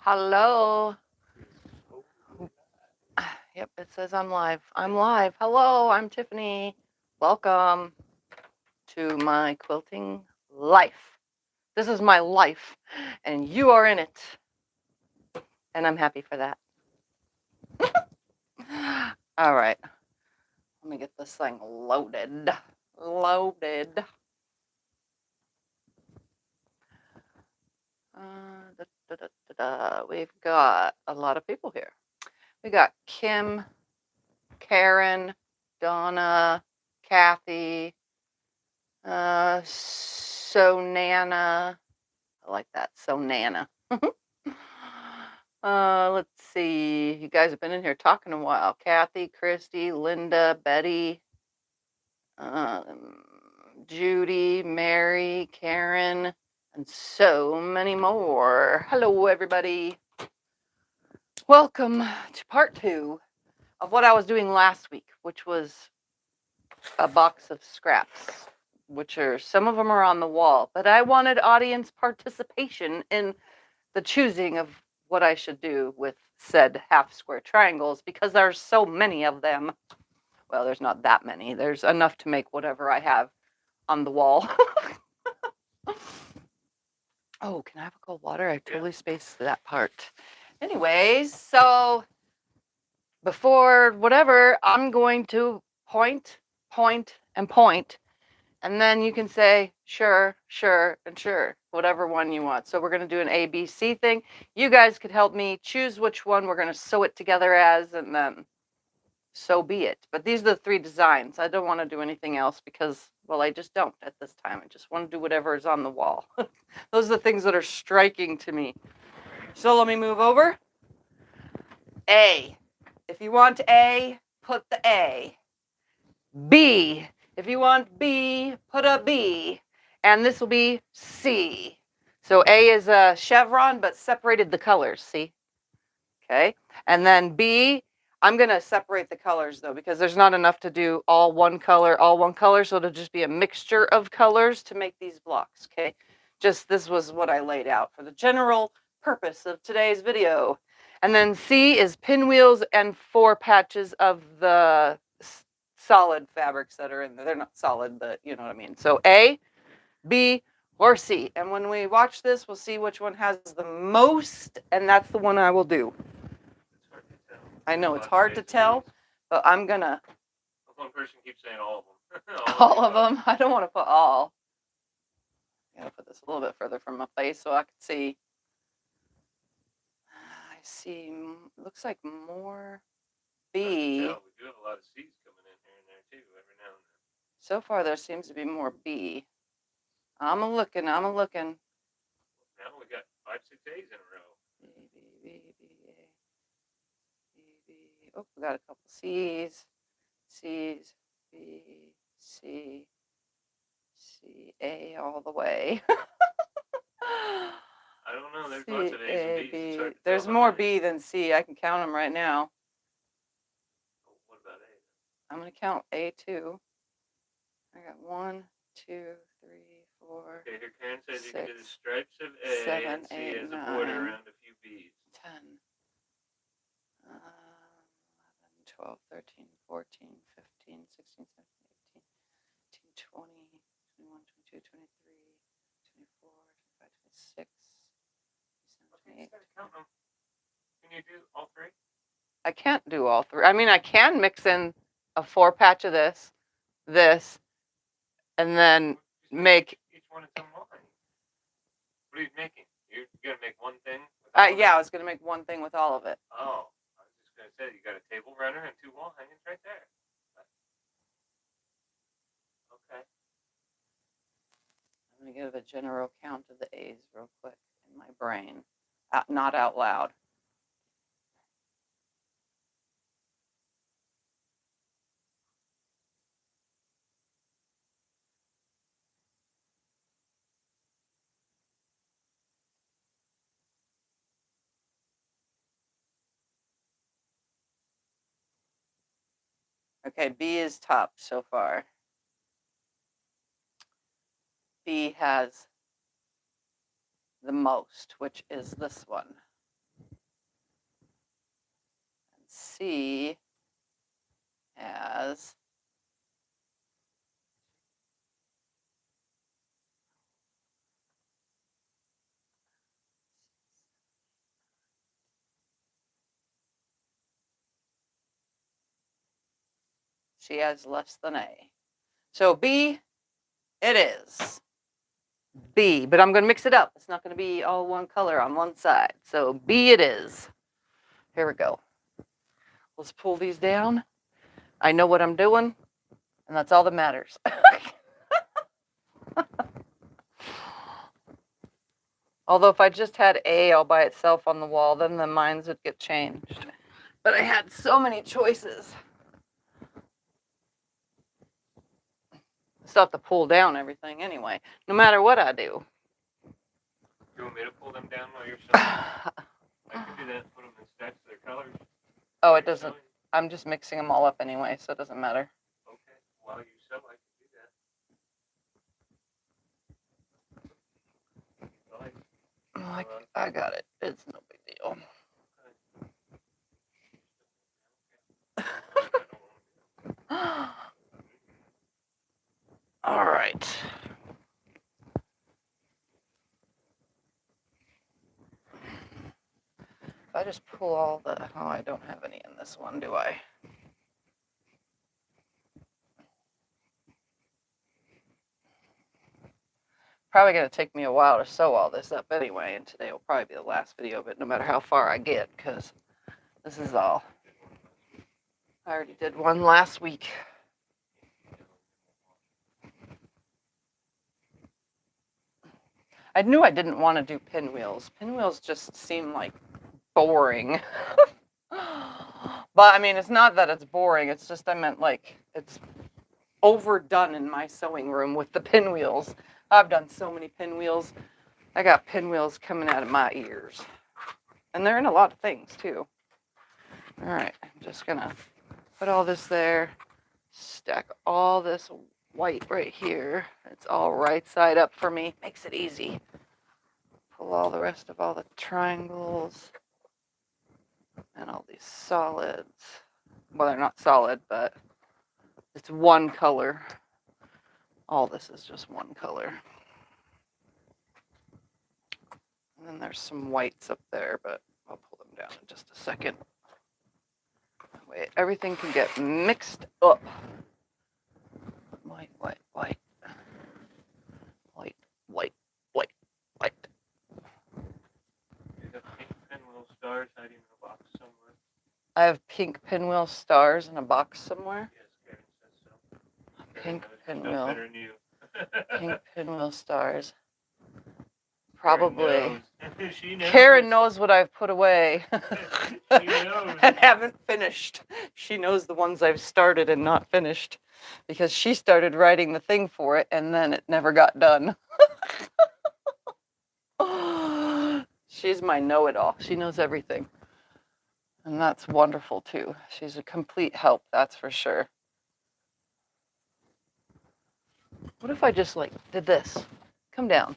Hello. Yep, it says I'm live. I'm live. Hello, I'm Tiffany. Welcome to my quilting life. This is my life, and you are in it. And I'm happy for that. All right. Let me get this thing loaded. We've got a lot of people here. We got Kim, Karen, Donna, Kathy, So Nana. I like that. So Nana. Let's see. You guys have been in here talking a while. Kathy, Christy, Linda, Betty, Judy, Mary, Karen, and so many more. Hello, everybody. Welcome to part 2 of what I was doing last week, which was a box of scraps, which are, some of them are on the wall, but I wanted audience participation in the choosing of what I should do with said half square triangles because there's so many of them. Well, there's not that many. There's enough to make whatever I have on the wall. Oh, can I have a cold water? I totally spaced that part. Anyways, so before whatever, I'm going to point, and then you can say sure, sure, and sure, whatever one you want. So we're going to do an A, B, C thing. You guys could help me choose which one we're going to sew it together as, and then so be it. But these are the 3 designs. I don't want to do anything else because, well, I just don't at this time. I just want to do whatever is on the wall. Those are the things that are striking to me. So let me move over. A. If you want A, put the A. B. If you want B, put a B. And this will be C. So A is a chevron, but separated the colors, see? Okay. And then B, I'm going to separate the colors, though, because there's not enough to do all one color. So it'll just be a mixture of colors to make these blocks, okay? Just this was what I laid out for the general purpose of today's video. And then C is pinwheels and 4 patches of the solid fabrics that are in there. They're not solid, but you know what I mean. So A, B, or C. And when we watch this, we'll see which one has the most, and that's the one I will do. I know it's hard to tell, but I'm gonna. One person keeps saying all of them. all of them. I don't want to put all. I gotta put this a little bit further from my face so I can see. I see. Looks like more B. We do have a lot of C's coming in here and there too, every now and then. So far, there seems to be more B. I'm a looking. Now we got 5, 6 A's in a row. B, B, B, B, A. B, B. Oh, we got a couple C's. C's. B, C. C, A all the way. I don't know. There's lots of A's and B's. B. There's more B than C. I can count them right now. What about A? I'm going to count A too. I got 1, 2, 3, 4. Okay, here Karen says 6, you can do the stripes of A 7, and C 8, as 9, a border around a few B's. 10, 11, 12, 13, 14, 15, 16, 17, 18, 20, 21, 22, 23, 24, 25, 26, 27, 28. Can you do all 3? I can't do all 3. I mean, I can mix in a 4 patch of this, and then make each one its own line. What are you making? You're gonna make one thing? Yeah, I was gonna make one thing with all of it. Oh, I was just gonna say you got a table runner and 2 wall hangings right there. Okay. I'm gonna give a general count of the A's real quick in my brain, not out loud. Okay, B is top so far. B has the most, which is this one. ABC as she has less than A. So B, it is. B, but I'm going to mix it up. It's not going to be all one color on one side. So B it is. Here we go. Let's pull these down. I know what I'm doing, and that's all that matters. Although if I just had A all by itself on the wall, then the minds would get changed. But I had so many choices. I still have to pull down everything anyway, no matter what I do. You want me to pull them down while you're sewing? I can do that. Put them in stacks of their colors. Oh, it doesn't. I'm just mixing them all up anyway, so it doesn't matter. Okay. While you sew, I can do that. I got it. It's no big deal. All right. If I just pull all the, oh, I don't have any in this one, do I? Probably going to take me a while to sew all this up anyway, and today will probably be the last video of it, no matter how far I get, because this is all. I already did one last week. I knew I didn't want to do pinwheels. Pinwheels just seem like boring. But I mean, it's not that it's boring. It's just I meant like it's overdone in my sewing room with the pinwheels. I've done so many pinwheels. I got pinwheels coming out of my ears. And they're in a lot of things too. All right, I'm just gonna put all this there. Stack all this white right here. It's all right side up for me. Makes it easy. Pull all the rest of all the triangles and all these solids. Well, they're not solid, but it's one color. All this is just one color. And then there's some whites up there, but I'll pull them down in just a second. Wait, everything can get mixed up. White, white, white. White, white, white, white. You have pink pinwheel stars hiding in a box somewhere. I have pink pinwheel stars in a box somewhere. Yes, Karen says so. Pink Karen knows pinwheel. better than you. Pink pinwheel stars. Probably. She knows. Karen knows what I've put away She knows. and haven't finished. She knows the ones I've started and not finished because she started writing the thing for it and then it never got done. She's my know-it-all. She knows everything. And that's wonderful too. She's a complete help, that's for sure. What if I just like did this? Come down,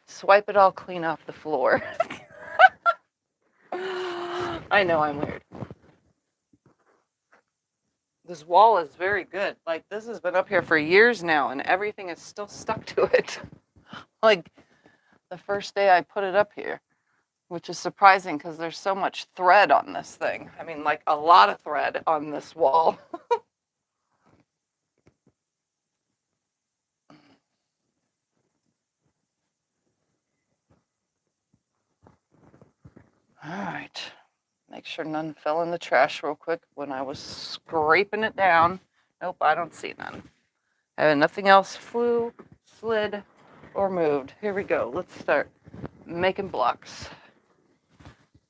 swipe it all clean off the floor. I know I'm weird. This wall is very good. Like this has been up here for years now and everything is still stuck to it. Like the first day I put it up here, which is surprising because there's so much thread on this thing. I mean, like a lot of thread on this wall. All right, make sure none fell in the trash real quick when I was scraping it down. Nope, I don't see none. And nothing else flew, slid, or moved. Here we go. Let's start making blocks.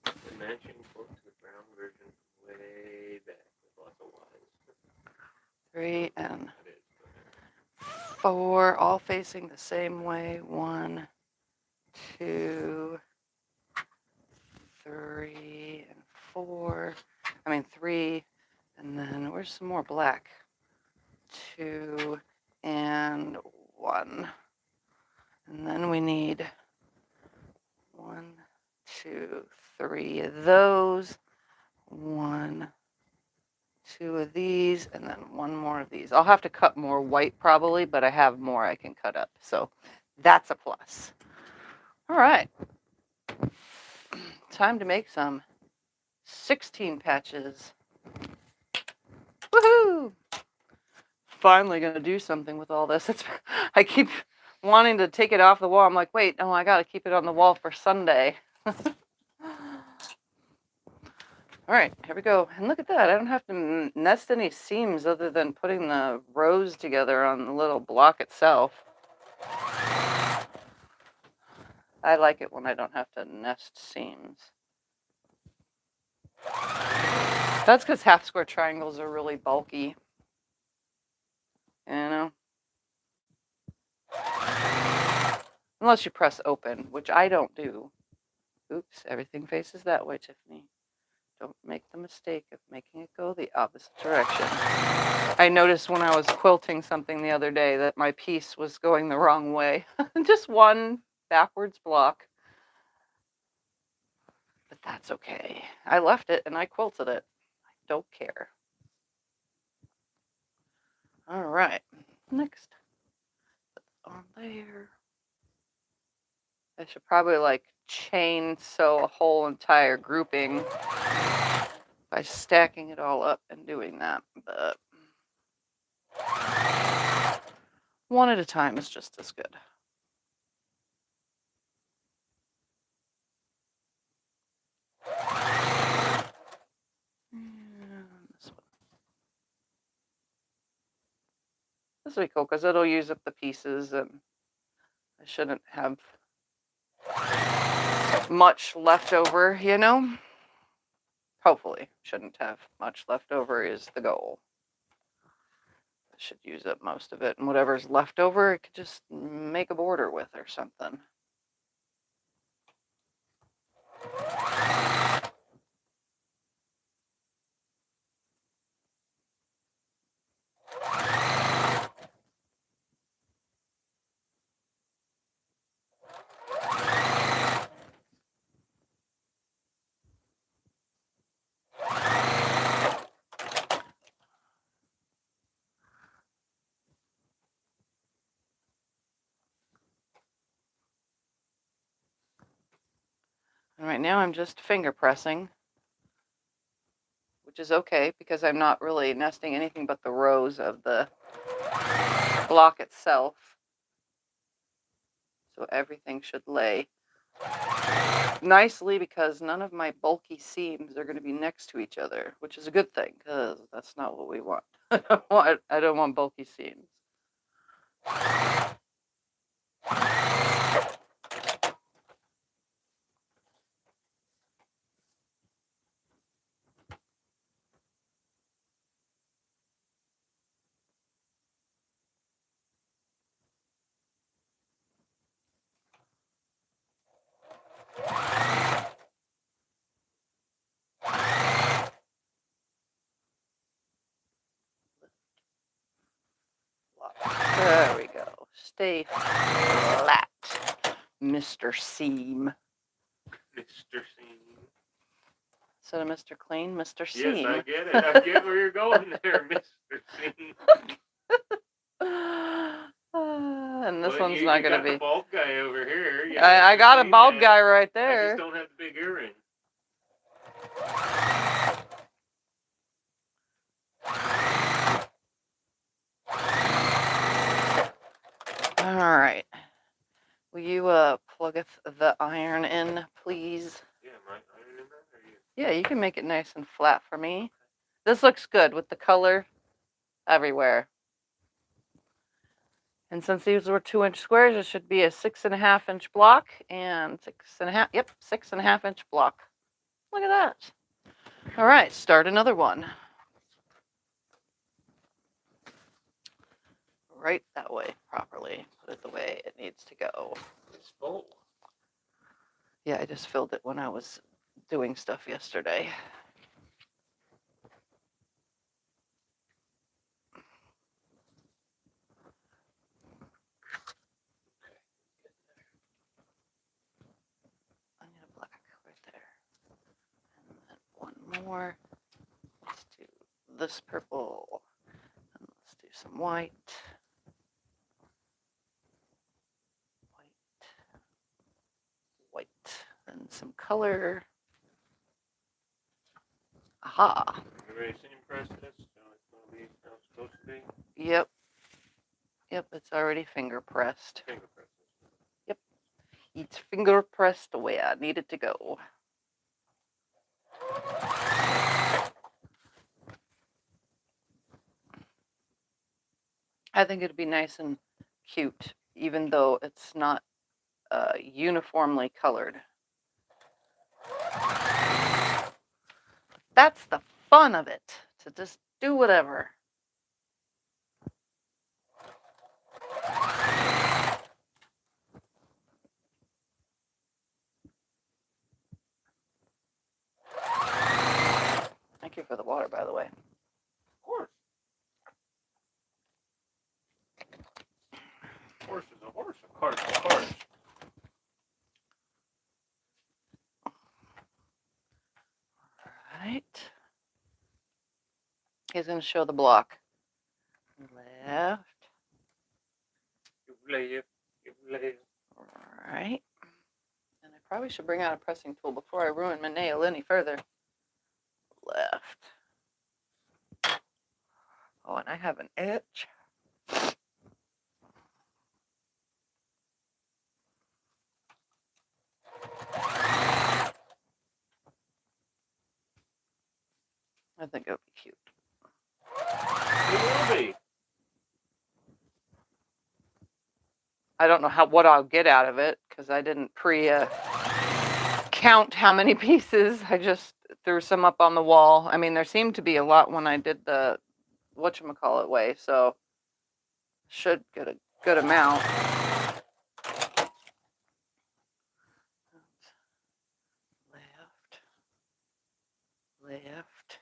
The matching book to the brown version way back with lots of lines. 3 and 4, all facing the same way. 1, 2, 3, and 4. I mean 3, and then where's some more black? 2 and 1. And then we need 1, 2, 3 of those. 1, 2 of these, and then 1 more of these. I'll have to cut more white probably, but I have more I can cut up. So that's a plus. All right. Time to make some 16 patches. Woohoo! Finally going to do something with all this. I keep wanting to take it off the wall. I'm like, wait, no, I got to keep it on the wall for Sunday. All right, here we go. And look at that. I don't have to nest any seams other than putting the rows together on the little block itself. I like it when I don't have to nest seams. That's because half square triangles are really bulky. You know? Unless you press open, which I don't do. Oops, everything faces that way, Tiffany. Don't make the mistake of making it go the opposite direction. I noticed when I was quilting something the other day that my piece was going the wrong way. Just one backwards block. But that's okay. I left it and I quilted it. I don't care. All right, next. On there. I should probably like chain sew a whole entire grouping by stacking it all up and doing that, but one at a time is just as good. And this will be cool because it'll use up the pieces and I shouldn't have much left over, you know? Hopefully, shouldn't have much left over is the goal. I should use up most of it, and whatever's left over, I could just make a border with or something. And right now I'm just finger pressing, which is okay because I'm not really nesting anything but the rows of the block itself. So everything should lay nicely because none of my bulky seams are going to be next to each other, which is a good thing because that's not what we want. I don't want bulky seams. There we go. Stay flat, Mr. Seam. Mr. Seam. Instead of Mr. Clean, Mr. Seam. Yes, I get it. I get where you're going there, Mr. Seam. And this one's not going to be. The bald guy over here. I got a bald guy right there. I just don't have the big earring. All right. Will you plug the iron in, please? Yeah, my iron in there? Or you? Yeah, you can make it nice and flat for me. This looks good with the color everywhere. And since these were 2-inch squares, it should be a 6.5-inch block and 6.5. Yep, 6.5-inch block. Look at that. All right, start another one. Right that way properly. Put it the way it needs to go. It's full. Yeah, I just filled it when I was doing stuff yesterday. I need a black right there. And then one more. this purple. And let's do some white. White. And some color. Aha. Everybody seen press this? So it's going to be how it's supposed to be? Yep. Yep, it's already finger pressed. Finger presses. Yep. It's finger pressed where I need it to go. I think it'd be nice and cute, even though it's not uniformly colored. That's the fun of it, to just do whatever. Thank you for the water, by the way. Of course. Horse is a horse. A cart is a cart. Right. He's going to show the block. Left. Right. And I probably should bring out a pressing tool before I ruin my nail any further. Left. Oh, and I have an itch. I think it would be cute. It will be. I don't know what I'll get out of it because I didn't count how many pieces. I just threw some up on the wall. I mean, there seemed to be a lot when I did the whatchamacallit way, so should get a good amount. Left,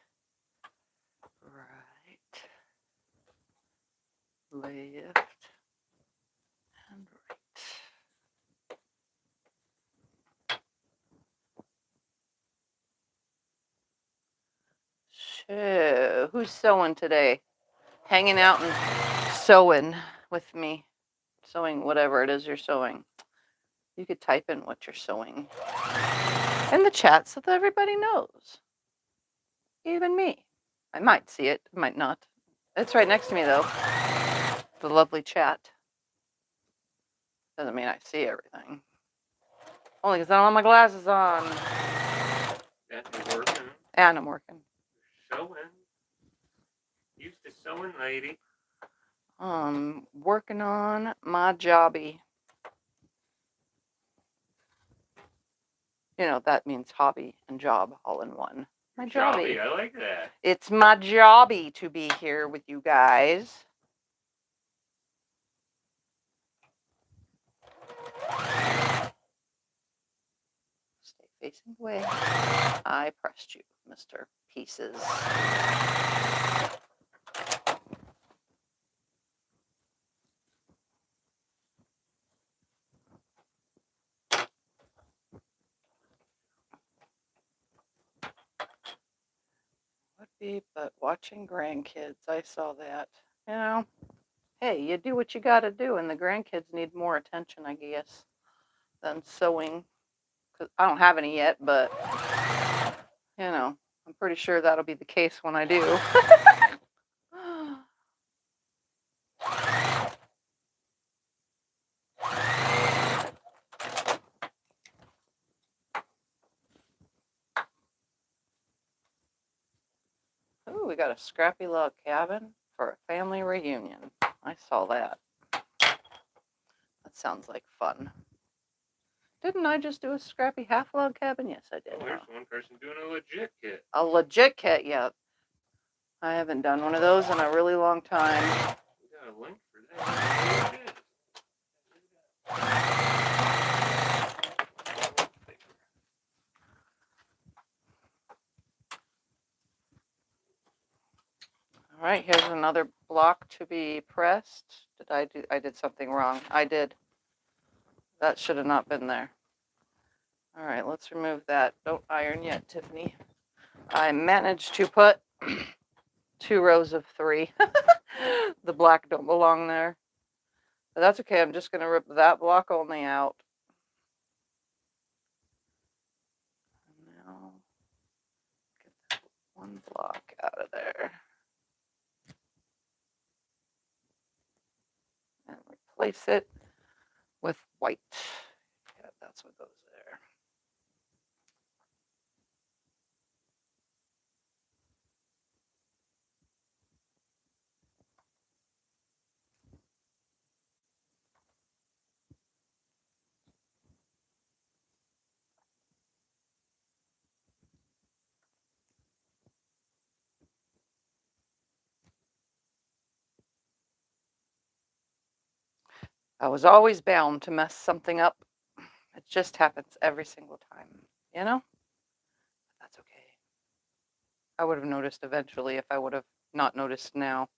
right, left, and right. So, who's sewing today? Hanging out and sewing with me. Sewing whatever it is you're sewing. You could type in what you're sewing in the chat so that everybody knows. Even me. I might see it, might not. It's right next to me, though. The lovely chat. Doesn't mean I see everything. Only because I don't have my glasses on. And you're working. And I'm working. Sewing. Used to sewing, lady. Working on my jobby. You know, that means hobby and job all in one. My jobby. I like that. It's my jobby to be here with you guys. Stay facing away. I pressed you, Mr. Pieces. Would be, but watching grandkids, I saw that. You know, hey, you do what you got to do, and the grandkids need more attention, I guess, than sewing. 'Cause I don't have any yet, but you know, I'm pretty sure that'll be the case when I do. Ooh, we got a scrappy log cabin for a family reunion. I saw that. That sounds like fun. Didn't I just do a scrappy half log cabin? Yes, I did. Oh, there's one person doing a legit kit. A legit kit, yeah. I haven't done one of those in a really long time. We got a link for that. All right, here's another block to be pressed. I did something wrong. I did. That should have not been there. All right, let's remove that. Don't iron yet, Tiffany. I managed to put 2 rows of 3. The black don't belong there. But that's okay. I'm just going to rip that block only out. Now, get that one block out of there. And replace it with white. Yeah, that's what goes there. I was always bound to mess something up. It just happens every single time, you know? That's okay. I would have noticed eventually if I would have not noticed now.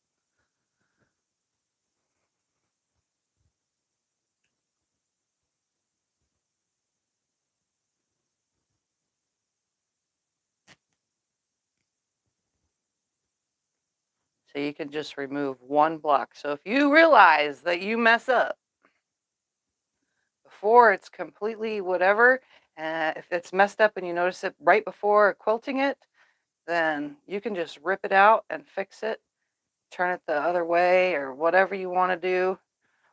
So you can just remove one block. So if you realize that you mess up before it's completely whatever, if it's messed up and you notice it right before quilting it, then you can just rip it out and fix it, turn it the other way or whatever you want to do.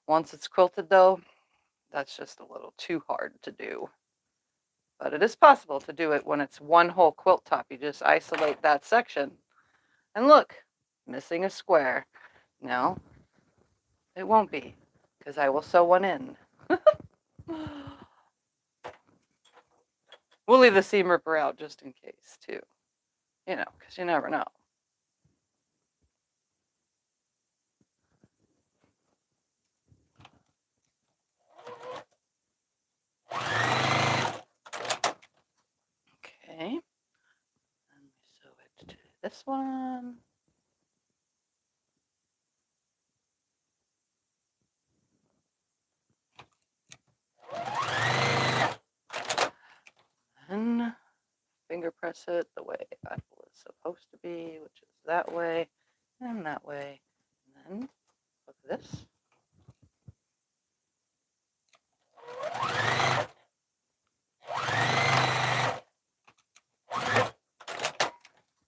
Once it's quilted though, that's just a little too hard to do. But it is possible to do it when it's one whole quilt top. You just isolate that section. And look, missing a square. No, it won't be, because I will sew one in. We'll leave the seam ripper out just in case, too. You know, because you never know. Okay. And we sew it to this one. And finger press it the way I was supposed to be, which is that way and that way. And then look at this.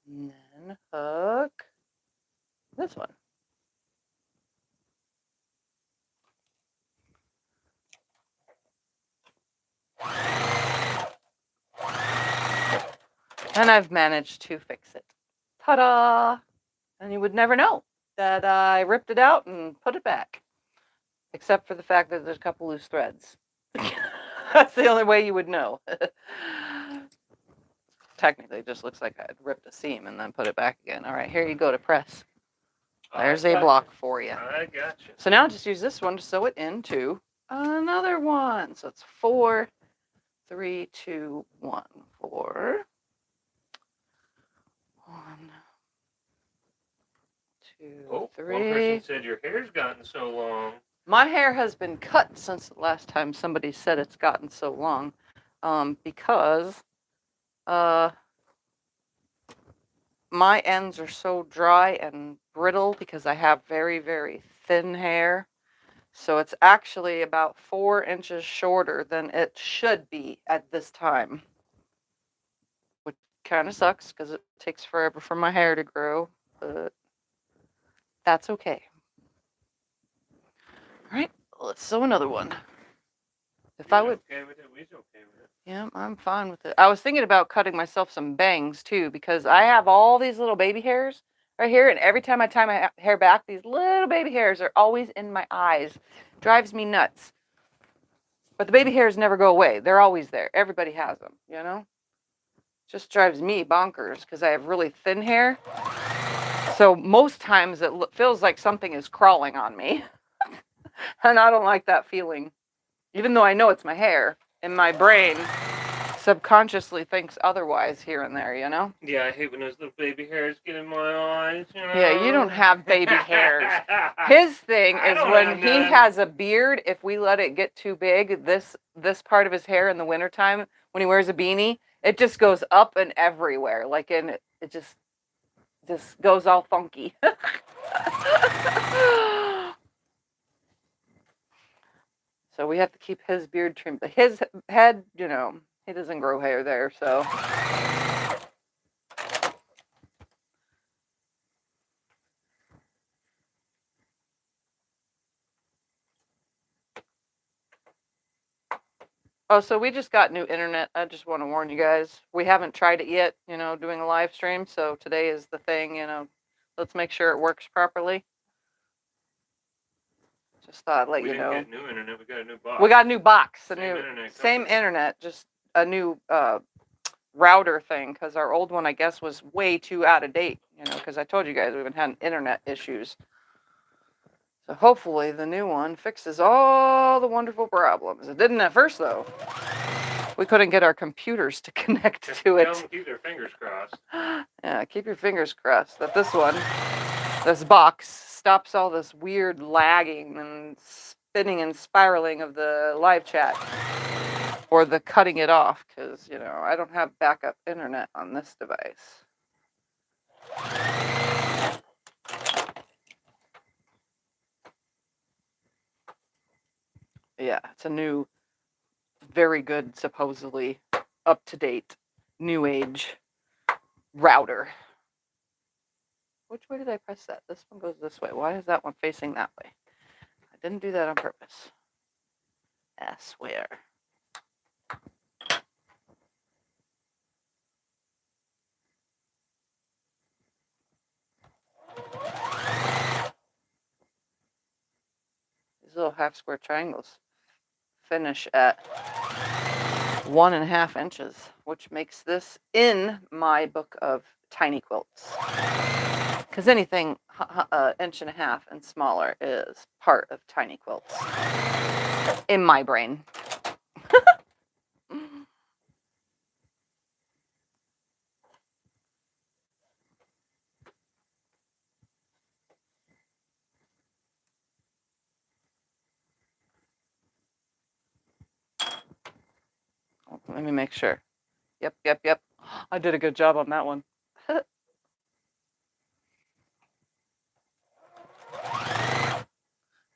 And then hook this one. And I've managed to fix it. Ta-da! And you would never know that I ripped it out and put it back. Except for the fact that there's a couple loose threads. That's the only way you would know. Technically, it just looks like I had ripped a seam and then put it back again. All right, here you go to press. There's a block for you. I got you. So now just use this one to sew it into another one. So it's 4, 3, 2, 1. 4, 1, 2, Oh, 3. one person said your hair's gotten so long. My hair has been cut since the last time somebody said it's gotten so long, because my ends are so dry and brittle because I have very, very thin hair. So it's actually about 4 inches shorter than it should be at this time, which kind of sucks because it takes forever for my hair to grow, but that's okay. All right, let's sew another one. If I would. Okay with it, we's okay with it. Yeah, I'm fine with it. I was thinking about cutting myself some bangs too, because I have all these little baby hairs right here, and every time I tie my hair back, these little baby hairs are always in my eyes. Drives me nuts. But the baby hairs never go away. They're always there. Everybody has them, you know? Just drives me bonkers because I have really thin hair. So most times it feels like something is crawling on me. And I don't like that feeling. Even though I know it's my hair, in my brain subconsciously thinks otherwise here and there, you know? Yeah, I hate when those little baby hairs get in my eyes, you know? Yeah, you don't have baby hairs. His thing is when he has a beard, if we let it get too big, this part of his hair in the wintertime, when he wears a beanie, it just goes up and everywhere. Like, it just goes all funky. So we have to keep his beard trimmed. His head, you know, he doesn't grow hair there, so. Oh, so we just got new internet. I just want to warn you guys. We haven't tried it yet, you know, doing a live stream. So today is the thing, you know. Let's make sure it works properly. Just thought I'd let you know. We didn't get new internet. We got a new box. We got a new box. Same internet, just a new router thing, because our old one, I guess, was way too out of date, you know, because I told you guys we've been having internet issues. So hopefully the new one fixes all the wonderful problems. It didn't at first, though. We couldn't get our computers to connect to it. Tell them to keep their fingers crossed. Yeah, keep your fingers crossed that this box, stops all this weird lagging and spinning and spiraling of the live chat. Or the cutting it off, because, you know, I don't have backup internet on this device. Yeah, it's a new, very good, supposedly up-to-date, new age router. Which way did I press that? This one goes this way. Why is that one facing that way? I didn't do that on purpose. I swear. These little half square triangles finish at 1.5 inches, which makes this in my book of tiny quilts. Because anything 1.5 inches and smaller is part of tiny quilts in my brain. Let me make sure. Yep. I did a good job on that one.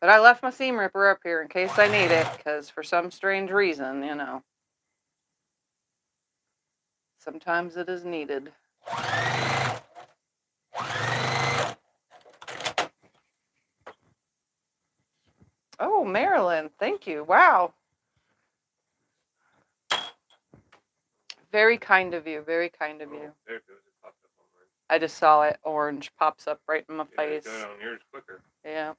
But I left my seam ripper up here in case I need it, because for some strange reason, you know, sometimes it is needed. Oh, Marilyn, thank you. Wow. Very kind of you. Very kind of you. There it goes. It popped up on mine. I just saw it. Orange pops up right in my face. It got on yours quicker. Yeah.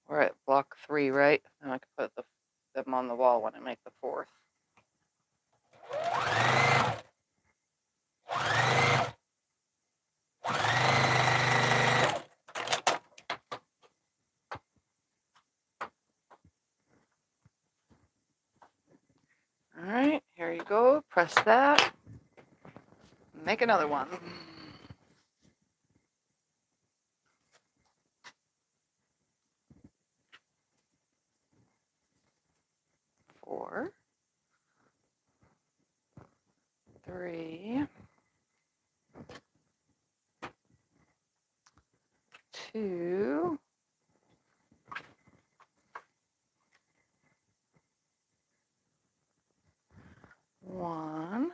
We're at block 3, right? And I can put them on the wall when I make the 4th. All right, here you go. Press that. Make another one. 4, 3, 2, 1,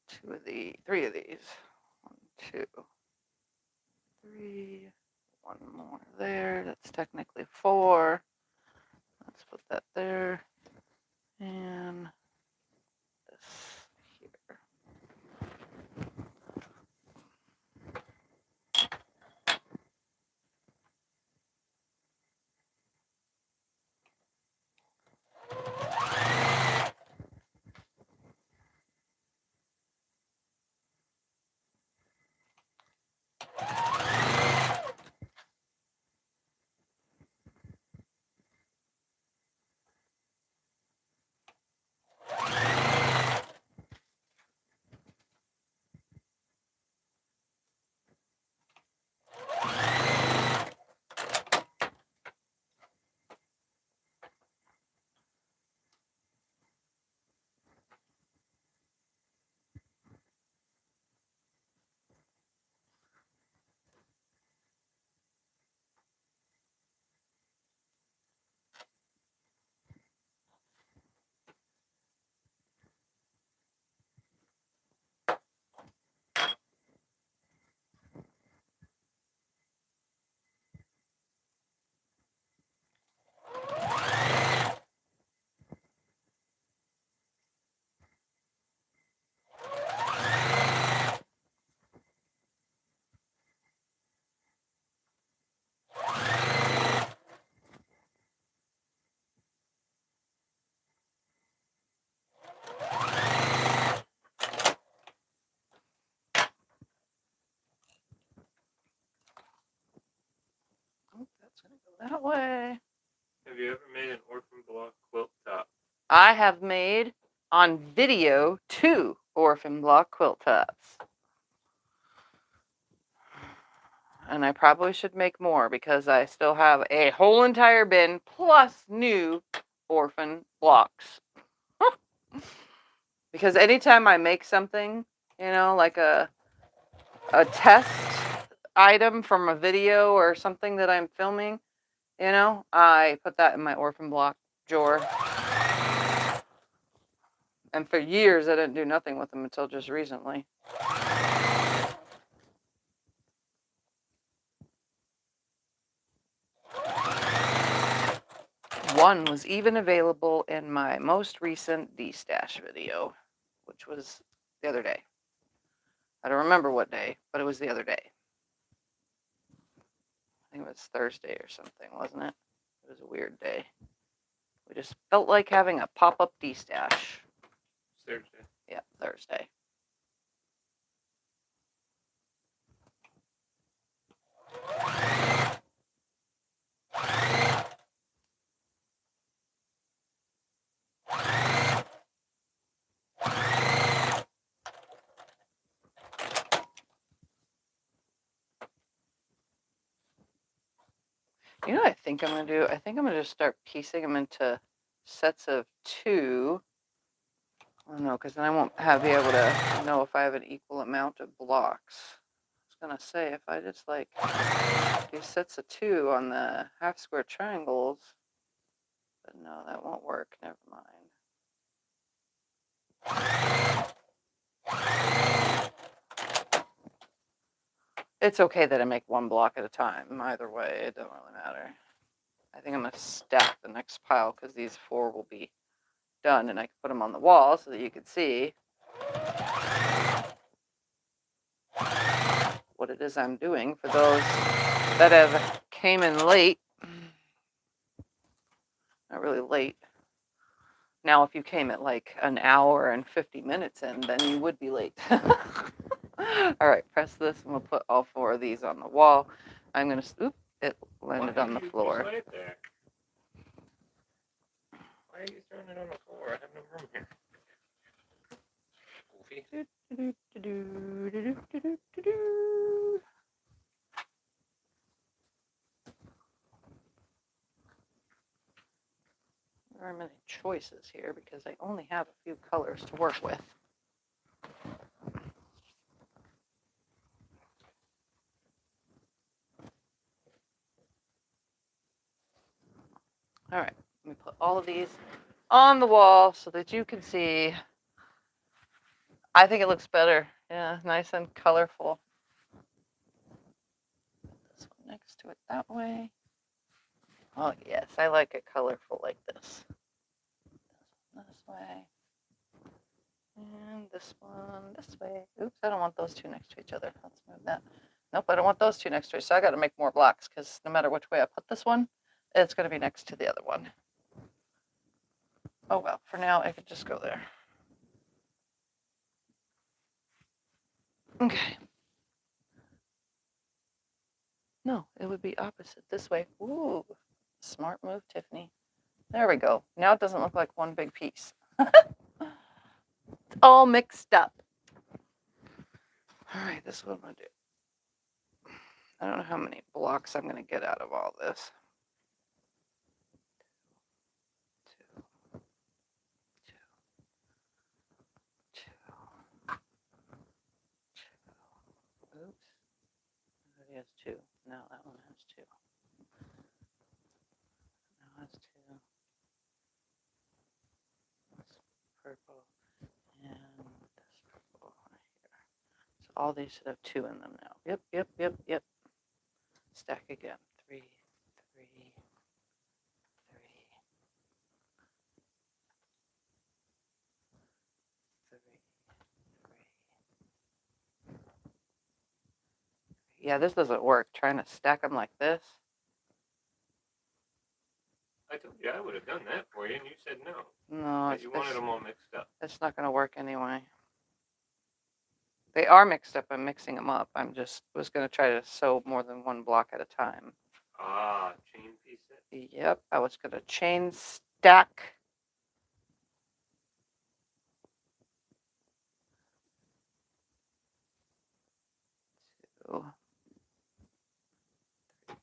2 of these, 3 of these. 1, 2, 3, 1 more there. That's technically 4. Let's put that there. And this here. That way. Have you ever made an orphan block quilt top? I have made on video 2 orphan block quilt tops. And I probably should make more because I still have a whole entire bin plus new orphan blocks. Because anytime I make something, like a test item from a video or something that I'm filming, I put that in my orphan block drawer. And for years, I didn't do nothing with them until just recently. One was even available in my most recent D-Stash video, which was the other day. I don't remember what day, but it was the other day. I think it was Thursday or something, wasn't it? It was a weird day. We just felt like having a pop-up D-Stash. Thursday. Yeah, Thursday. You know what I think I'm going to do? I think I'm going to just start piecing them into sets of 2. I don't know, because then I won't be able to know if I have an equal amount of blocks. I was going to say, if I just do sets of 2 on the half square triangles, but no, that won't work. Never mind. It's okay that I make one block at a time. Either way, it doesn't really matter. I think I'm going to stack the next pile because these 4 will be done and I can put them on the wall so that you can see what it is I'm doing for those that have came in late. Not really late. Now, if you came at like an hour and 50 minutes in, then you would be late. All right, press this and we'll put all 4 of these on the wall. I'm going to, it landed on the floor. Why are you throwing it on the floor? I have no room here. There are many choices here because I only have a few colors to work with. All right, let me put all of these on the wall so that you can see. I think it looks better. Yeah, nice and colorful. Put this one next to it that way. Oh, yes, I like it colorful like this. This way. And this one this way. Oops, I don't want those 2 next to each other. Let's move that. Nope, I don't want those 2 next to each other. So I got to make more blocks because no matter which way I put this one, it's going to be next to the other one. Oh, well, for now, I could just go there. Okay. No, it would be opposite this way. Ooh, smart move, Tiffany. There we go. Now it doesn't look like one big piece. It's all mixed up. All right, this is what I'm going to do. I don't know how many blocks I'm going to get out of all this. 2, 2, 2, 2. Oops. That has 2. No, that one has 2. Now that's 2. That's purple. And this purple right here. So all these should have 2 in them now. Yep, yep, yep, yep. Stack again. 3, 3, 3, 3, 3. Yeah, this doesn't work. Trying to stack them like this. I told you I would have done that for you, and you said no. No, you wanted them all mixed up. It's not going to work anyway. They are mixed up. I'm mixing them up. I'm just was going to try to sew more than one block at a time. Ah, chain piece it. Yep, I was going to chain stack. Two, three.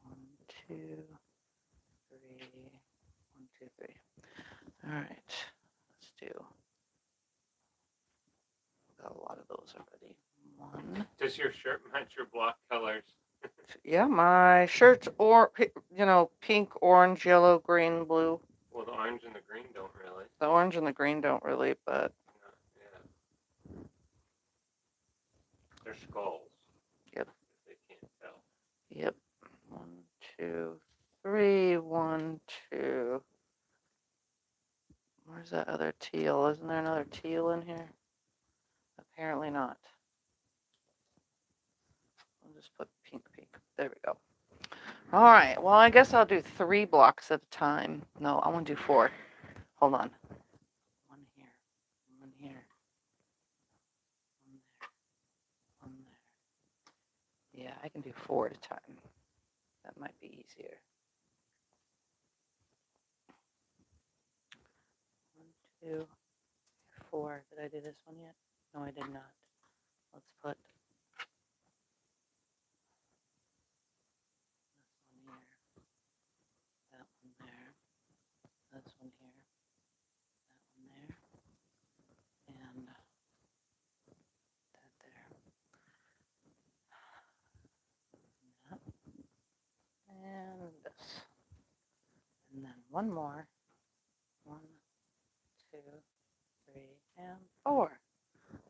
1, 2, 3. 1, 2, 3. All right, let's do. Got a lot of those already. 1. Does your shirt match your block colors? Yeah, my shirt's pink, orange, yellow, green, blue. Well, the orange and the green don't really. The orange and the green don't really, but Yeah. They're skulls. Yep. If they can't tell. yep. 1, 2, 3. 1, 2. Where's that other teal? Isn't there another teal in here? Apparently not. I'll just put pink. There we go. All right. Well, I guess I'll do 3 blocks at a time. No, I want to do 4. Hold on. 1 here. 1 here. 1 there. 1 there. Yeah, I can do 4 at a time. That might be easier. 1, 2, 4. Did I do this one yet? No, I did not. Let's put this one here. That one there. This one here. That one there. And that there. That. And this. And then 1 more. 1, 2, 3, and 4.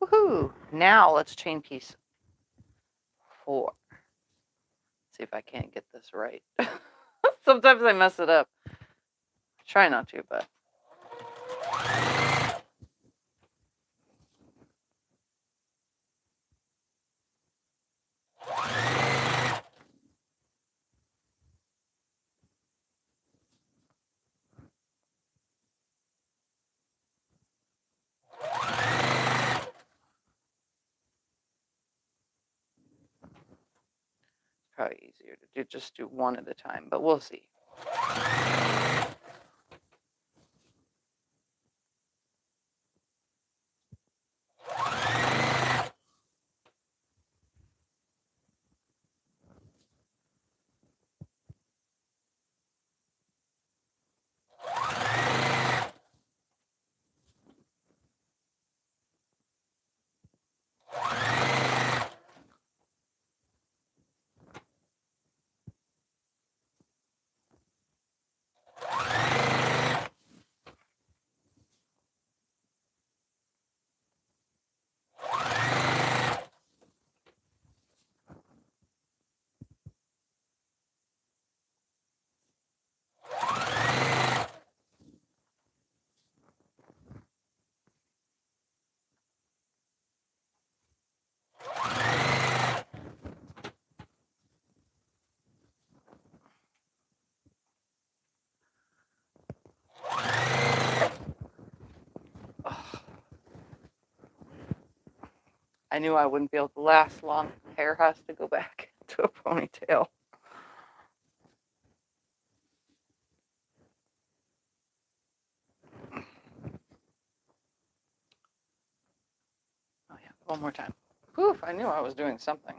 Woohoo! Now let's chain piece 4. See if I can't get this right. Sometimes I mess it up. Try not to, but. Probably easier to just do 1 at a time, but we'll see. I knew I wouldn't be able to last long. Hair has to go back to a ponytail. Oh yeah, 1 more time. Whew, I knew I was doing something.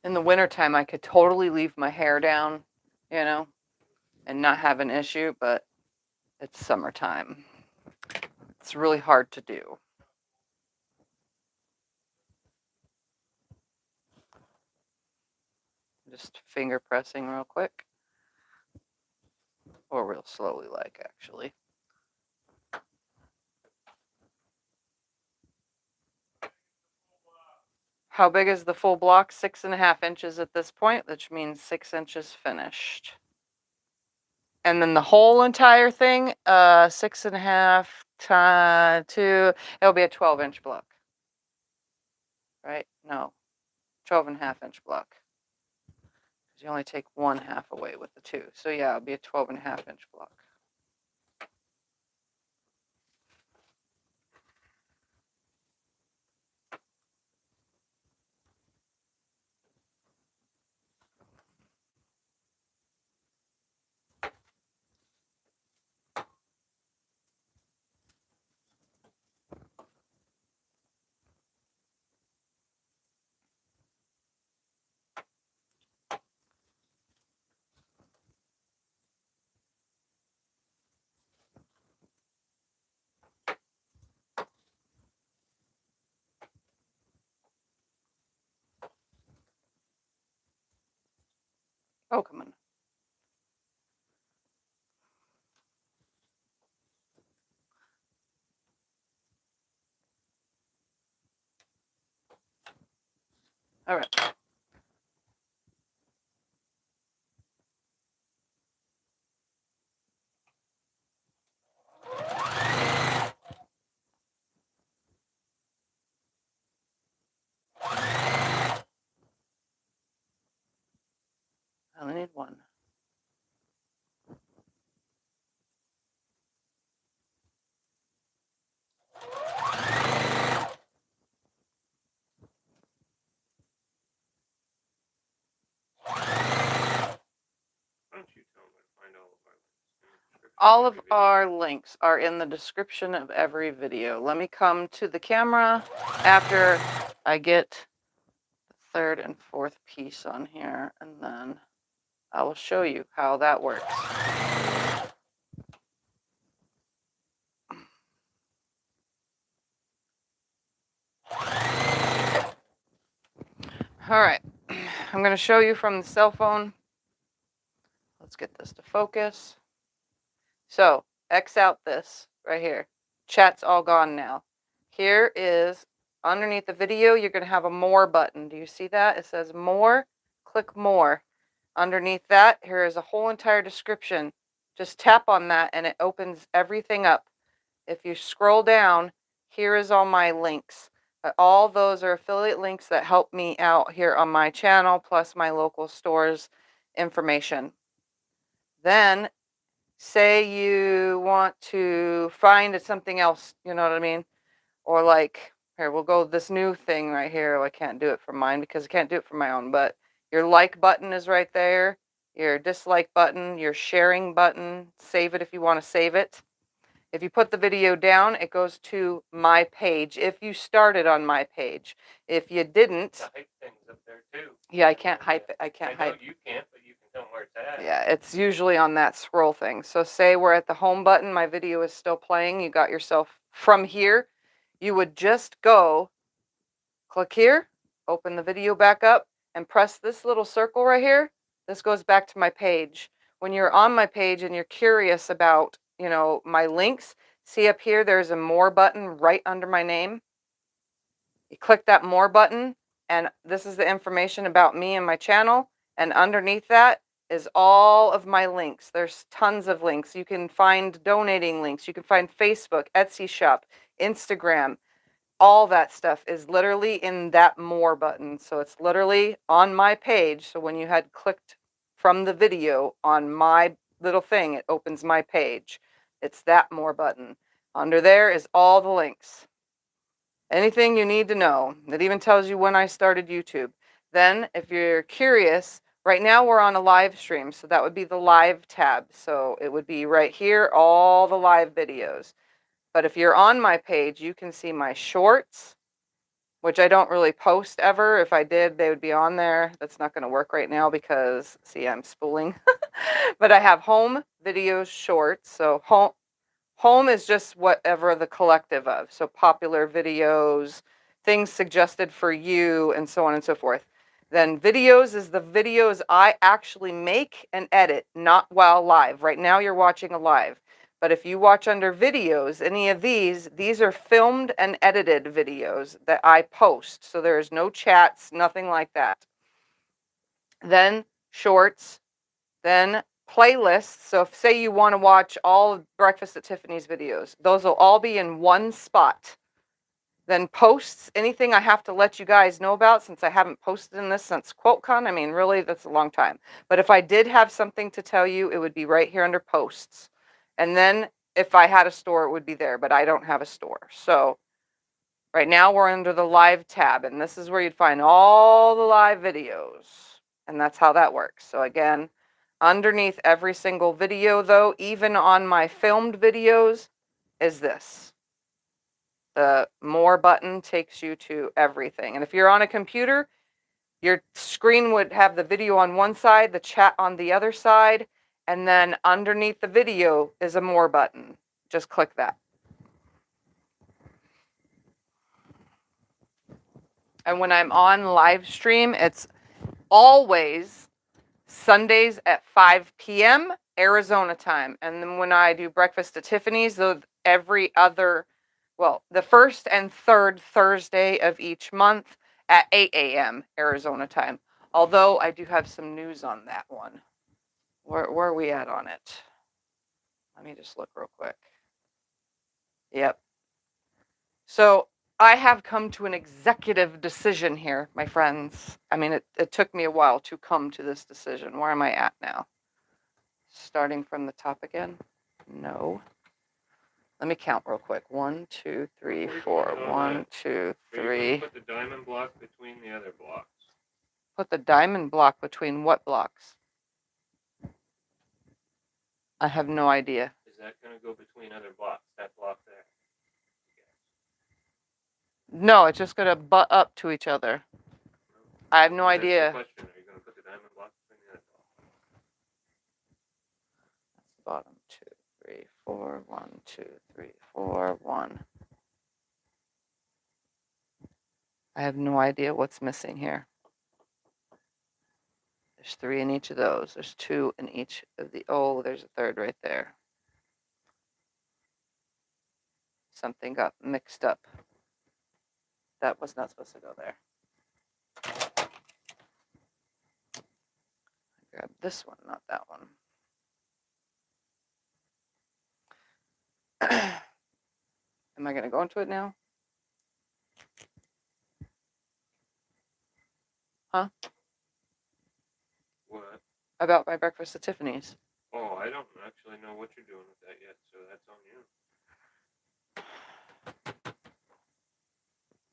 In the wintertime, I could totally leave my hair down, and not have an issue, but it's summertime. It's really hard to do. Just finger pressing real quick. Or real slowly, actually. How big is the full block? 6.5 inches at this point, which means 6 inches finished. And then the whole entire thing, 6.5 to, it'll be a 12-inch block. Right? No, 12.5-inch block. Because you only take 1/2 away with the 2. So yeah, it'll be a 12.5-inch block. Oh, come on. All right. I only need 1. Why don't you tell me to find all of our links? All of our links are in the description of every video. Let me come to the camera after I get the 3rd and 4th piece on here, and then I will show you how that works. All right, I'm going to show you from the cell phone. Let's get this to focus. So, X out this right here. Chat's all gone now. Here is, underneath the video, you're going to have a more button. Do you see that? It says more. Click more. Underneath that, here is a whole entire description. Just tap on that and it opens everything up. If you scroll down, here is all my links. All those are affiliate links that help me out here on my channel, plus my local stores information. Then, say you want to find something else, you know what I mean? Or like, here, we'll go this new thing right here. I can't do it from mine because I can't do it from my own, but your like button is right there. Your dislike button, your sharing button, save it if you want to save it. If you put the video down, it goes to my page. If you started on my page. If you didn't. The hype thing's up there too. Yeah, I can't hype it. I can't I know hype. you can't, but you can tell where it's at. Yeah, it's usually on that scroll thing. So say we're at the home button, my video is still playing. You got yourself from here. You would just go, click here, open the video back up, and press this little circle right here. This goes back to my page. When you're on my page and you're curious about, you know, my links, see up here, there's a more button right under my name. You click that more button, and this is the information about me and my channel. And underneath that is all of my links. There's tons of links. You can find donating links. You can find Facebook, Etsy shop, Instagram. All that stuff is literally in that more button. So it's literally on my page. So when you had clicked from the video on my little thing, it opens my page. It's that more button. Under there is all the links. Anything you need to know. It even tells you when I started YouTube. Then, if you're curious, right now we're on a live stream, so that would be the live tab. So it would be right here, all the live videos. But if you're on my page, you can see my shorts, which I don't really post ever. If I did, they would be on there. That's not going to work right now because, see, I'm spooling. But I have home, videos, shorts. So home is just whatever the collective of. So popular videos, things suggested for you, and so on and so forth. Then videos is the videos I actually make and edit, not while live. Right now you're watching a live. But if you watch under videos, any of these are filmed and edited videos that I post. So there's no chats, nothing like that. Then shorts, then playlists. So if say you want to watch all of Breakfast at Tiffany's videos, those will all be in one spot. Then posts, anything I have to let you guys know about, since I haven't posted in this since QuiltCon. I mean, really, that's a long time. But if I did have something to tell you, it would be right here under posts. And then if I had a store, it would be there, but I don't have a store. So right now we're under the live tab, and this is where you'd find all the live videos. And that's how that works. So again, underneath every single video, though, even on my filmed videos, is this. The more button takes you to everything. And if you're on a computer, your screen would have the video on one side, the chat on the other side, and then underneath the video is a more button. Just click that. And when I'm on live stream, it's always Sundays at 5 p.m. Arizona time. And then when I do Breakfast at Tiffany's, every other, well, the first and third Thursday of each month at 8 a.m. Arizona time. Although I do have some news on that one. Where are we at on it? Let me just look real quick. Yep. So I have come to an executive decision here, my friends. I mean, it took me a while to come to this decision. Where am I at now? Starting from the top again? No. Let me count real quick. 1, 2, 3, 4. 1, 2, 3. Put the diamond block between the other blocks. Put the diamond block between what blocks? I have no idea. Is that going to go between other blocks? That block there? No, it's just going to butt up to each other. I have no idea. That's the question. Are you going to put the diamond block between the other blocks? That's bottom 2, 3, 4. 1, 2, 3, 4. 1. I have no idea what's missing here. There's 3 in each of those. There's 2 in each of the. Oh, there's a third right there. Something got mixed up. That was not supposed to go there. Grab this one, not that one. Am I going to go into it now? Huh? What? About my Breakfast at Tiffany's. Oh, I don't actually know what you're doing with that yet, so that's on you.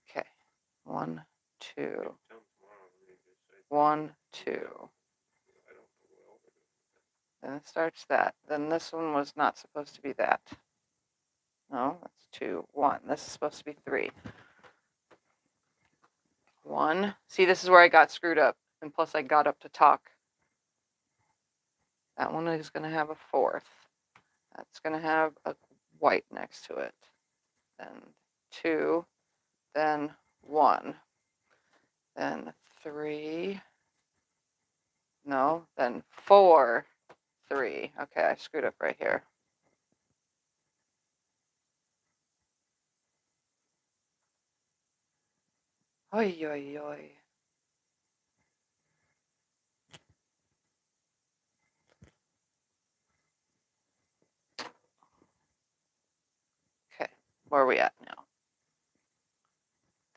Okay. 1, 2. Tell them tomorrow. 1, 2. Then it starts that. Then this one was not supposed to be that. No, that's 2, 1. This is supposed to be 3. 1. See, this is where I got screwed up. And plus I got up to talk. That one is going to have a 4th. That's going to have a white next to it. Then 2. Then 1. Then 3. No, then 4. 3. Okay, I screwed up right here. Oi, oi, oi. Okay, where are we at now?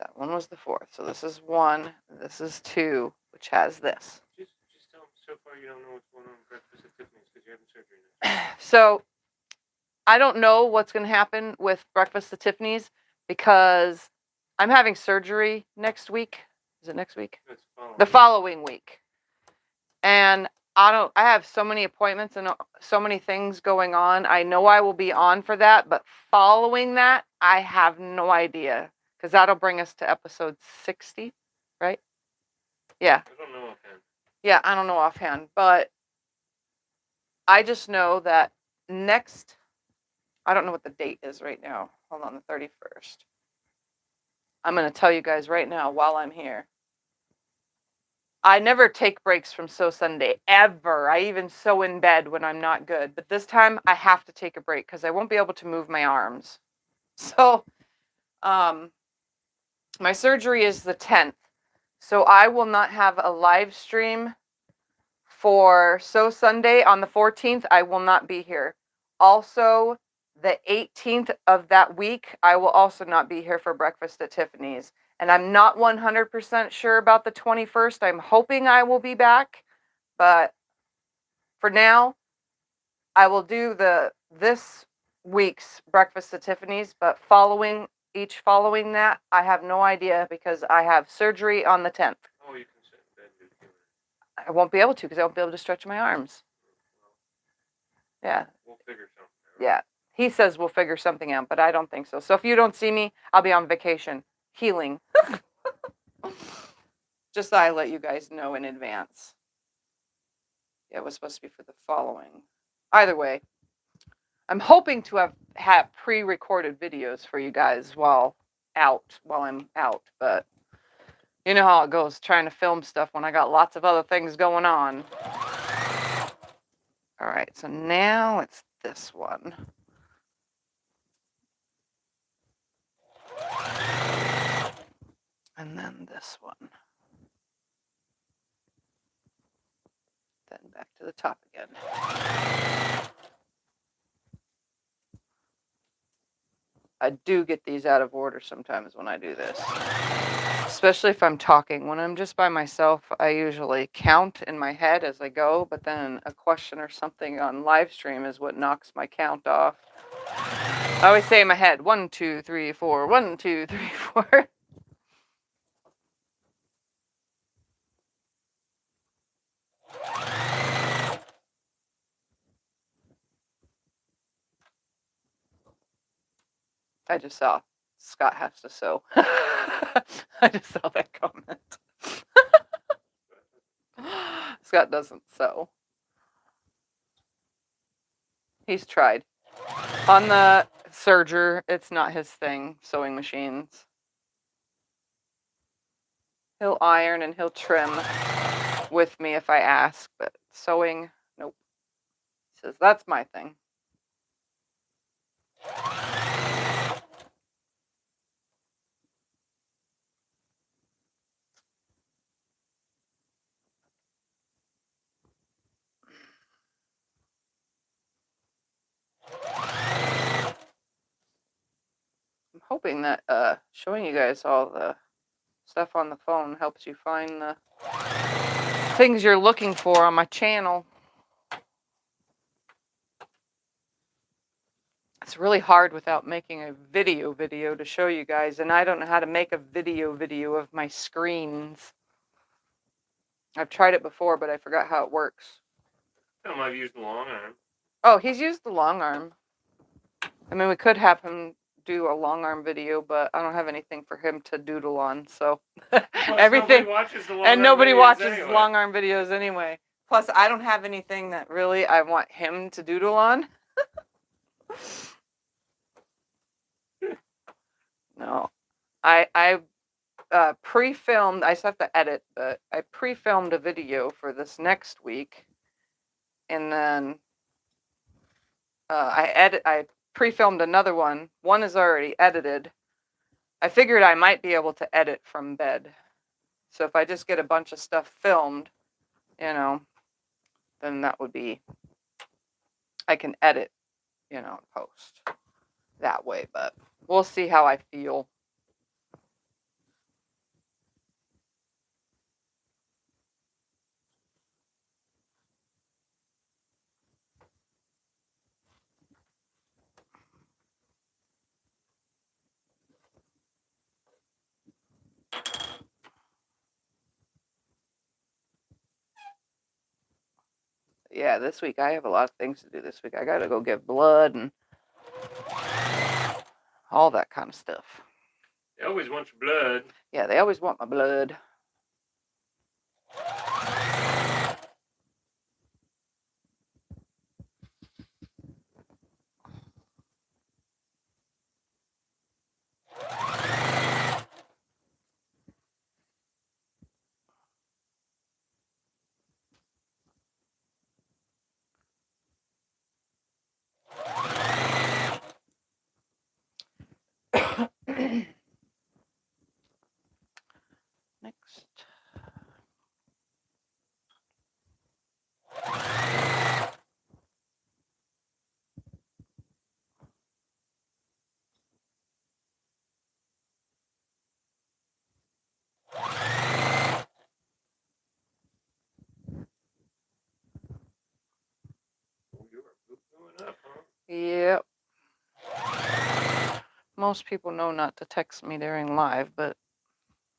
That one was the 4th. So this is 1. This is 2, which has this. Just tell them so far you don't know what's going on with Breakfast at Tiffany's because you're having surgery now. So I don't know what's going to happen with Breakfast at Tiffany's because I'm having surgery next week. Is it next week? The following week. And I have so many appointments and so many things going on. I know I will be on for that, but following that, I have no idea because that'll bring us to episode 60, right? Yeah. I don't know offhand. Yeah, I don't know offhand, but I just know that next, I don't know what the date is right now. Hold on, the 31st. I'm going to tell you guys right now while I'm here. I never take breaks from Sew Sunday, ever. I even sew in bed when I'm not good. But this time, I have to take a break because I won't be able to move my arms. So, my surgery is the 10th. So, I will not have a live stream for Sew Sunday on the 14th, I will not be here. Also, the 18th of that week, I will also not be here for breakfast at Tiffany's. And I'm not 100% sure about the 21st. I'm hoping I will be back. But for now, I will do this week's breakfast at Tiffany's. But following that, I have no idea because I have surgery on the 10th. Oh, you can sit in bed and do it. I won't be able to because I won't be able to stretch my arms. Yeah. We'll figure something out. Yeah. He says we'll figure something out, but I don't think so. So if you don't see me, I'll be on vacation, healing. Just so I let you guys know in advance. Yeah, it was supposed to be for the following. Either way, I'm hoping to have had pre-recorded videos for you guys while I'm out, but you know how it goes trying to film stuff when I got lots of other things going on. All right, so now it's this one. And then this one. Then back to the top again. I do get these out of order sometimes when I do this. Especially if I'm talking. When I'm just by myself, I usually count in my head as I go, but then a question or something on live stream is what knocks my count off. I always say in my head, 1, 2, 3, 4, 1, 2, 3, 4. I just saw Scott has to sew. I just saw that comment. Scott doesn't sew. He's tried. On the serger, it's not his thing, sewing machines. He'll iron and he'll trim with me if I ask, but sewing, nope. He says, that's my thing. I'm hoping that showing you guys all the stuff on the phone helps you find the things you're looking for on my channel. It's really hard without making a video to show you guys, and I don't know how to make a video of my screens. I've tried it before, but I forgot how it works. Tell him I've used the long arm. Oh, he's used the long arm. I mean, we could have him do a long arm video, but I don't have anything for him to doodle on, so everything. Nobody watches the long And arm nobody videos watches anyway. long arm videos anyway. Plus, I don't have anything that really I want him to doodle on. No, I pre-filmed. I just have to edit, but I pre-filmed a video for this next week, and then I pre-filmed another one. One is already edited. I figured I might be able to edit from bed. So if I just get a bunch of stuff filmed, you know, then that would be, I can edit, you know, post that way, but we'll see how I feel. Yeah, this week I have a lot of things to do this week. I gotta go give blood and all that kind of stuff. They always want your blood. Yeah, they always want my blood. Next. Yep. Most people know not to text me during live, but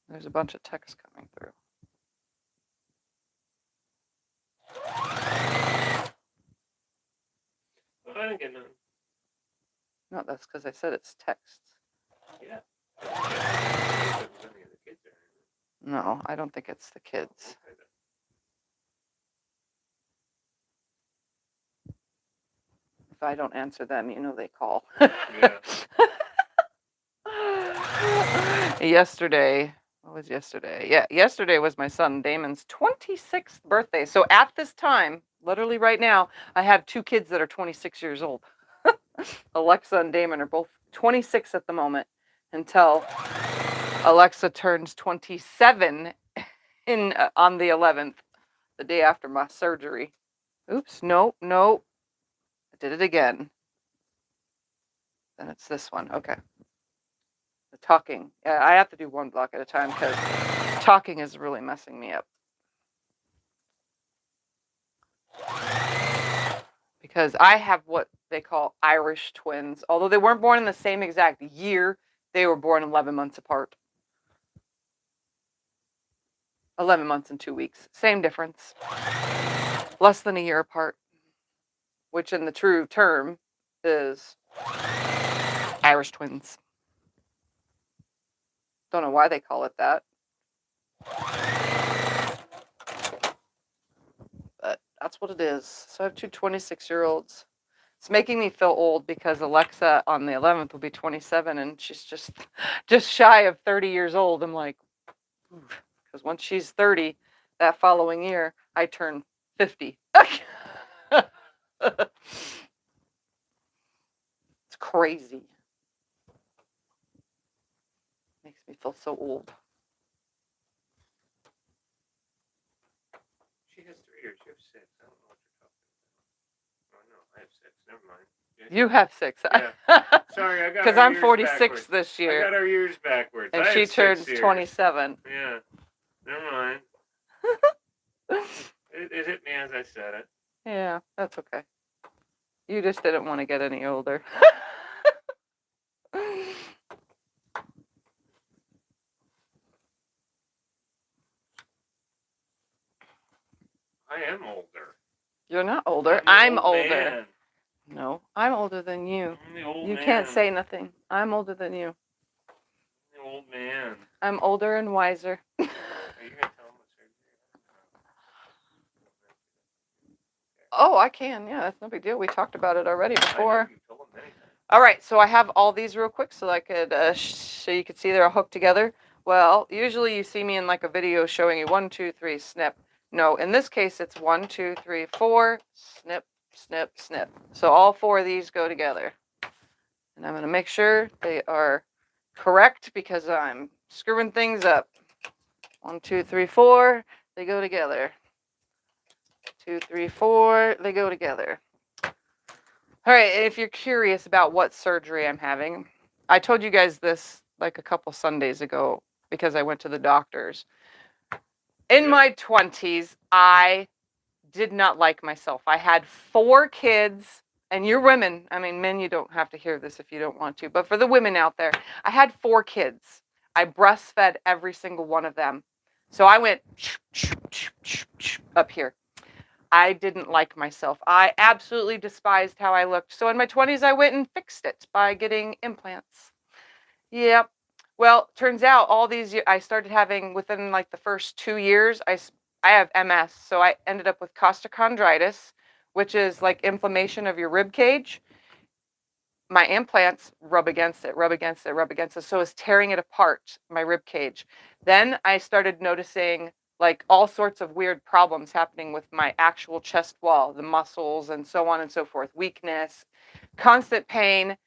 there's a bunch of texts coming through. Well, I didn't get none. No, that's because I said it's texts. Yeah. If there's any of the kids there. No, I don't think it's the kids. Okay, then. If I don't answer them, you know they call. Yeah. Yesterday, what was yesterday? Yeah, yesterday was my son Damon's 26th birthday. So at this time, literally right now, I have 2 kids that are 26 years old. Alexa and Damon are both 26 at the moment until Alexa turns 27 on the 11th, the day after my surgery. Oops, no. I did it again. Then it's this one. Okay. The talking. Yeah, I have to do one block at a time because talking is really messing me up. Because I have what they call Irish twins. Although they weren't born in the same exact year, they were born 11 months apart. 11 months and 2 weeks. Same difference. Less than a year apart. Which in the true term is Irish twins. Don't know why they call it that. But that's what it is. So I have 2 26-year-olds. It's making me feel old because Alexa on the 11th will be 27 and she's just shy of 30 years old. I'm like, because once she's 30, that following year, I turn 50. It's crazy. Makes me feel so old. She has 3 or she has 6. I don't know what you're talking about. Oh, no, I have 6. Never mind. Yeah. You have 6. Yeah. Sorry, I got Because our I'm years 46 backwards. this I year. got our years backwards. And I she had 6 turns years. 27. Yeah. Never mind. It hit me as I said it. Yeah, that's okay. You just didn't want to get any older. I am older. You're not older. I'm I'm old older. man. No, I'm older than you. I'm the old You man. can't say nothing. I'm older than you. I'm the old man. I'm older and wiser. Are you gonna tell him what surgery? Oh, I can. Yeah, that's no big deal. We talked about it already I know before. you told him many times. All right, so I have all these real quick so I could, so you could see they're all hooked together. Well, usually you see me in like a video showing you 1, 2, 3, snip. No, in this case it's 1, 2, 3, 4, snip, snip, snip. So all 4 of these go together. And I'm going to make sure they are correct because I'm screwing things up. 1, 2, 3, 4, they go together. 2, 3, 4, they go together. All right, if you're curious about what surgery I'm having, I told you guys this like a couple Sundays ago because I went to the doctors. In my 20s, I did not like myself. I had 4 kids, and you're women. I mean, men, you don't have to hear this if you don't want to, but for the women out there, I had 4 kids. I breastfed every single one of them. So I went up here. I didn't like myself. I absolutely despised how I looked. So in my 20s, I went and fixed it by getting implants. Yep. Well, turns out all these years, I started having, within like the first 2 years, I have MS. So I ended up with costochondritis, which is like inflammation of your rib cage. My implants rub against it, rub against it, rub against it. So it's tearing it apart, my rib cage. Then I started noticing like all sorts of weird problems happening with my actual chest wall, the muscles and so on and so forth, weakness, constant pain.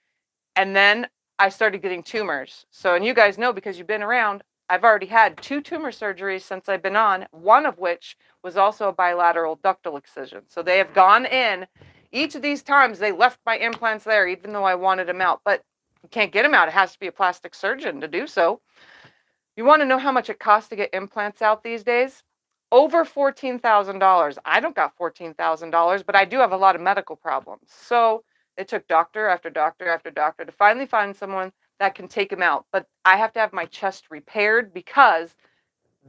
And then I started getting tumors. So, and you guys know because you've been around, I've already had 2 tumor surgeries since I've been on, one of which was also a bilateral ductal excision. So they have gone in. Each of these times they left my implants there, even though I wanted them out. But you can't get them out. It has to be a plastic surgeon to do so. You want to know how much it costs to get implants out these days? Over $14,000. I don't got $14,000, but I do have a lot of medical problems. So It took doctor after doctor after doctor to finally find someone that can take them out. But I have to have my chest repaired because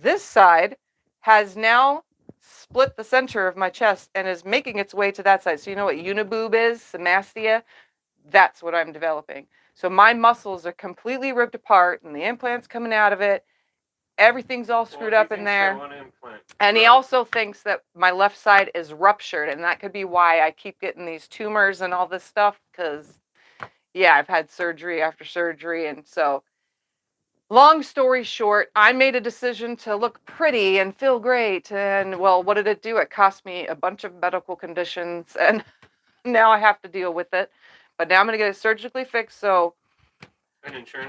this side has now split the center of my chest and is making its way to that side. So you know what uniboob is, symastia? That's what I'm developing. So my muscles are completely ripped apart and the implant's coming out of it. Everything's all screwed up in there. And he also thinks that my left side is ruptured, and that could be why I keep getting these tumors and all this stuff, because, yeah, I've had surgery after surgery. And so, long story short, I made a decision to look pretty and feel great. And, well, what did it do? It cost me a bunch of medical conditions, and now I have to deal with it. But now I'm going to get it surgically fixed, so...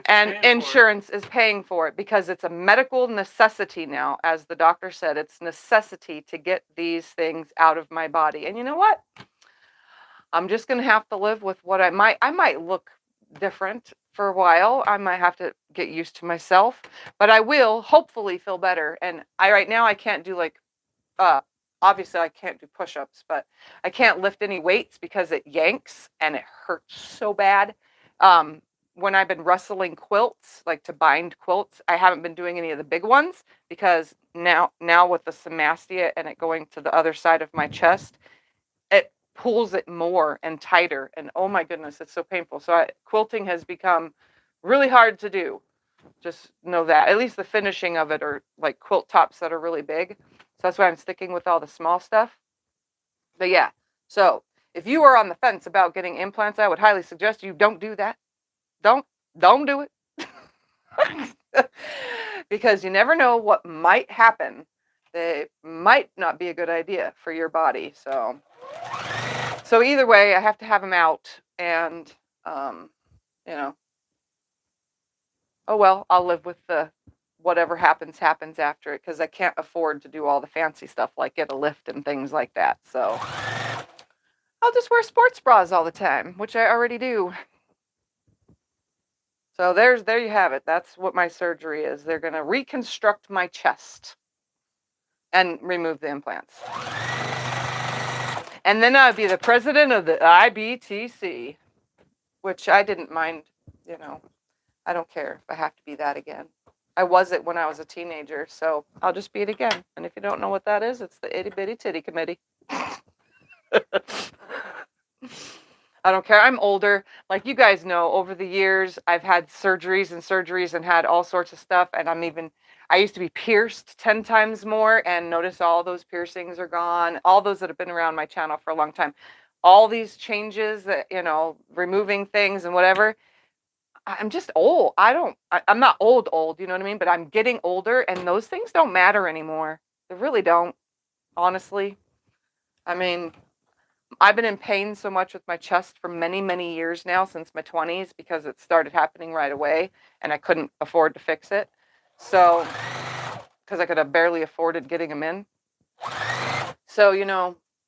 And insurance is paying for it because it's a medical necessity now. As the doctor said, it's necessity to get these things out of my body. And you know what? I'm just going to have to live with what I might look different for a while. I might have to get used to myself, but I will hopefully feel better. And right now I can't do obviously I can't do push-ups, but I can't lift any weights because it yanks and it hurts so bad. When I've been rustling quilts, like to bind quilts, I haven't been doing any of the big ones because now with the symastia and it going to the other side of my chest, it pulls it more and tighter. And oh my goodness, it's so painful. So quilting has become really hard to do. Just know that. At least the finishing of it are like quilt tops that are really big. So that's why I'm sticking with all the small stuff. But yeah, so if you are on the fence about getting implants, I would highly suggest you don't do that. Don't do it. Because you never know what might happen. They might not be a good idea for your body. So either way, I have to have them out, and you know, oh well, I'll live with the whatever happens after it, because I can't afford to do all the fancy stuff like get a lift and things like that. So I'll just wear sports bras all the time, which I already do. So there you have it. That's what my surgery is. They're going to reconstruct my chest and remove the implants. And then I'll be the president of the IBTC, which I didn't mind, I don't care if I have to be that again. I was it when I was a teenager, so I'll just be it again. And if you don't know what that is, it's the Itty Bitty Titty Committee. I don't care. I'm older. Like you guys know, over the years, I've had surgeries and had all sorts of stuff. And I used to be pierced 10 times more, and notice all those piercings are gone. All those that have been around my channel for a long time. All these changes that, removing things and whatever. I'm just old. I'm not old, you know what I mean? But I'm getting older, and those things don't matter anymore. They really don't, honestly. I mean, I've been in pain so much with my chest for many, many years now, since my 20s, because it started happening right away and I couldn't afford to fix it. So, because I could have barely afforded getting them in. So,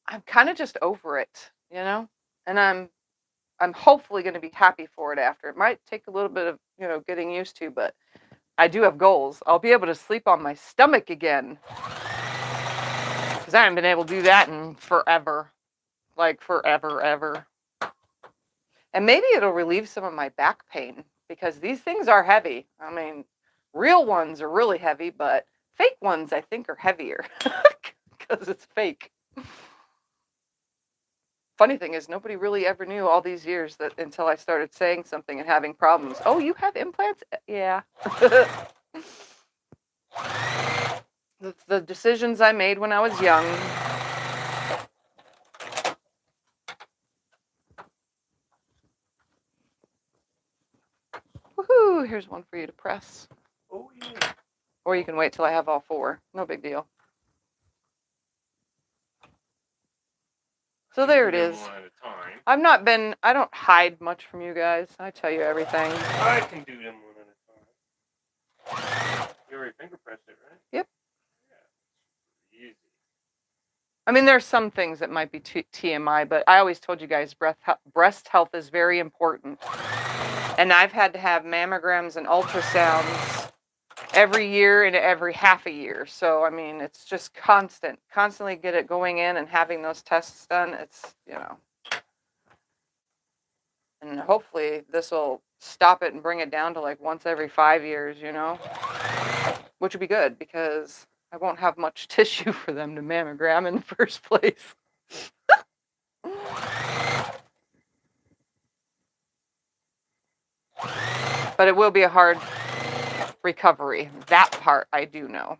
I'm kind of just over it, and I'm hopefully going to be happy for it after. It might take a little bit of, getting used to, but I do have goals. I'll be able to sleep on my stomach again, because I haven't been able to do that in forever. Like forever, ever. And maybe it'll relieve some of my back pain, because these things are heavy. I mean, real ones are really heavy, but fake ones I think are heavier because it's fake. Funny thing is, nobody really ever knew all these years that until I started saying something and having problems. Oh, you have implants? Yeah. The decisions I made when I was young. Woohoo! Here's one for you to press. Oh, yeah. Or you can wait till I have all 4. No big deal. So there it is. One at a time. I don't hide much from you guys. I tell you everything. I can do them one at a time. You already finger pressed it, right? Yep. Yeah. Easy. I mean, there's some things that might be TMI, but I always told you guys breast health is very important. And I've had to have mammograms and ultrasounds every year and every half a year. So, I mean, it's just constantly get it going in and having those tests done. It's, And hopefully this will stop it and bring it down to like once every 5 years, you know, which would be good because I won't have much tissue for them to mammogram in the first place. But it will be a hard recovery. That part I do know.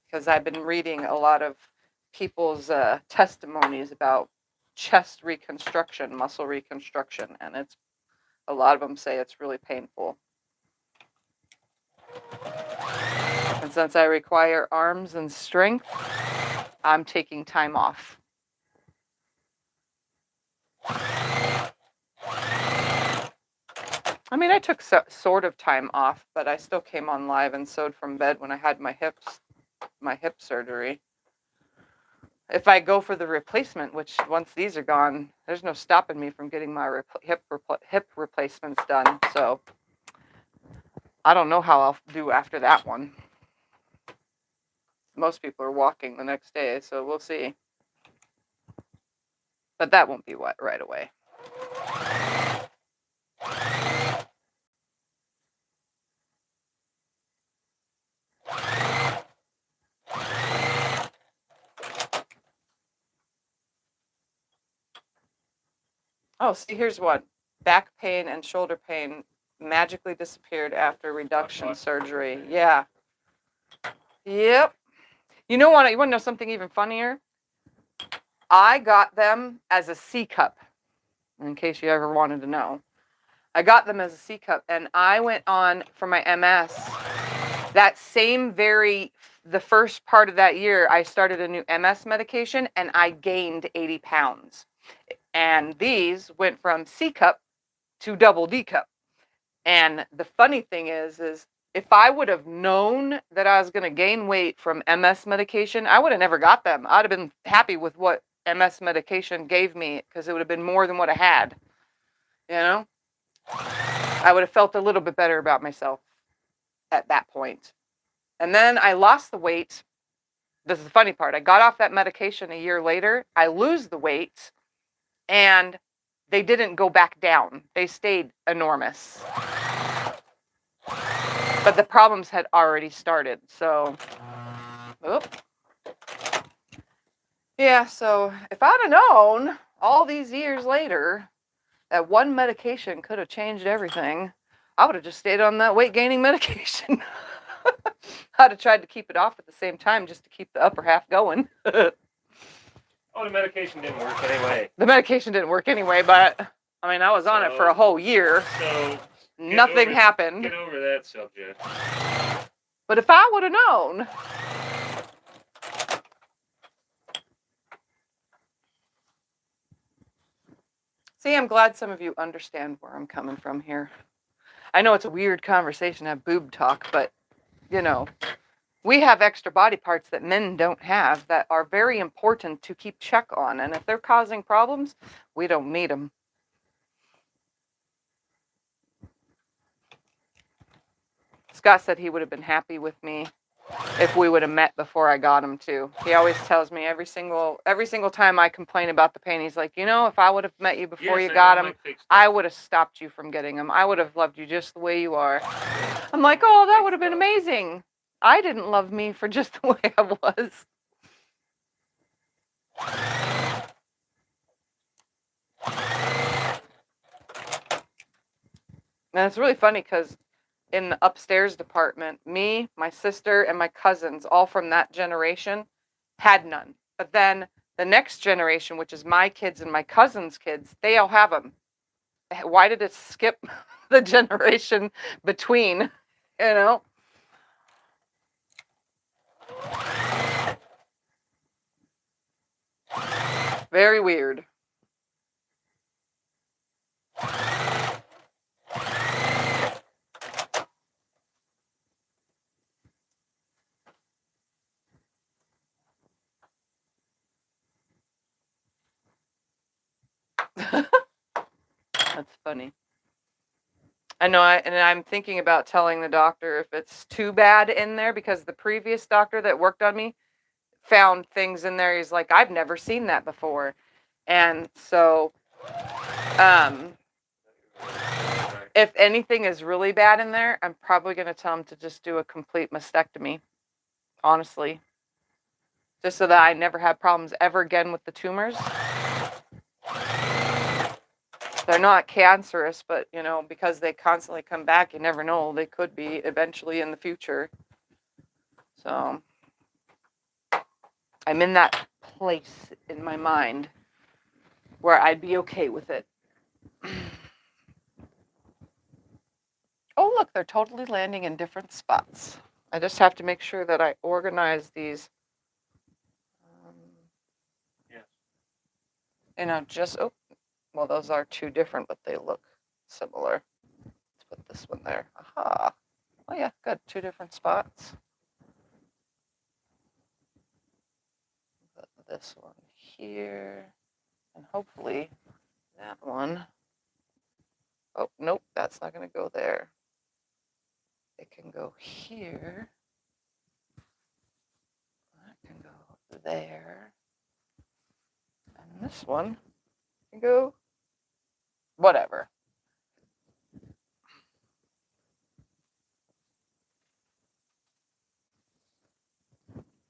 Because I've been reading a lot of people's testimonies about chest reconstruction, muscle reconstruction, and it's a lot of them say it's really painful. And since I require arms and strength, I'm taking time off. I mean, I took sort of time off, but I still came on live and sewed from bed when I had my hip surgery. If I go for the replacement, which once these are gone, there's no stopping me from getting my hip replacements done. So I don't know how I'll do after that one. Most people are walking the next day, so we'll see. But that won't be right away. Oh, see, here's one. Back pain and shoulder pain magically disappeared after reduction surgery. Yeah. Yep. You know what? You want to know something even funnier? I got them as a C cup, in case you ever wanted to know. I got them as a C cup, and I went on for my MS. That the first part of that year, I started a new MS medication, and I gained 80 pounds. And these went from C cup to double D cup. And the funny thing is if I would have known that I was going to gain weight from MS medication, I would have never got them. I'd have been happy with what MS medication gave me because it would have been more than what I had. You know? I would have felt a little bit better about myself at that point. And then I lost the weight. This is the funny part. I got off that medication a year later. I lose the weight, and they didn't go back down. They stayed enormous. But the problems had already started. So, yeah, so if I'd have known all these years later that one medication could have changed everything, I would have just stayed on that weight gaining medication. I'd have tried to keep it off at the same time just to keep the upper half going. Oh, the medication didn't work anyway. The medication didn't work anyway, but I mean, I was on it for a whole year. So nothing happened. Get over that subject. But if I would have known. See, I'm glad some of you understand where I'm coming from here. I know it's a weird conversation to have boob talk, but, you know, we have extra body parts that men don't have that are very important to keep check on. And if they're causing problems, we don't need them. Scott said he would have been happy with me if we would have met before I got him too. He always tells me every single time I complain about the pain, he's like, you know, if I would have met you before you got him, I would have stopped you from getting him. I would have loved you just the way you are. I'm like, oh, that would have been amazing. I didn't love me for just the way I was. And it's really funny because in the upstairs department, me, my sister, and my cousins, all from that generation, had none. But then the next generation, which is my kids and my cousins' kids, they all have them. Why did it skip the generation between, you know? Very weird. That's funny. I know, and I'm thinking about telling the doctor if it's too bad in there, because the previous doctor that worked on me found things in there. He's like, I've never seen that before. And so If anything is really bad in there, I'm probably going to tell them to just do a complete mastectomy. Honestly. Just so that I never have problems ever again with the tumors. They're not cancerous, but, you know, because they constantly come back, you never know. They could be eventually in the future. So, I'm in that place in my mind where I'd be okay with it. Oh, look, they're totally landing in different spots. I just have to make sure that I organize these. Yes. You know, just, oh, well, those are two different, but they look similar. Let's put this one there. Aha. Oh, yeah, good. Two different spots. Put this one here. And hopefully that one. Oh, nope, that's not going to go there. It can go here. That can go there. And this one can go whatever.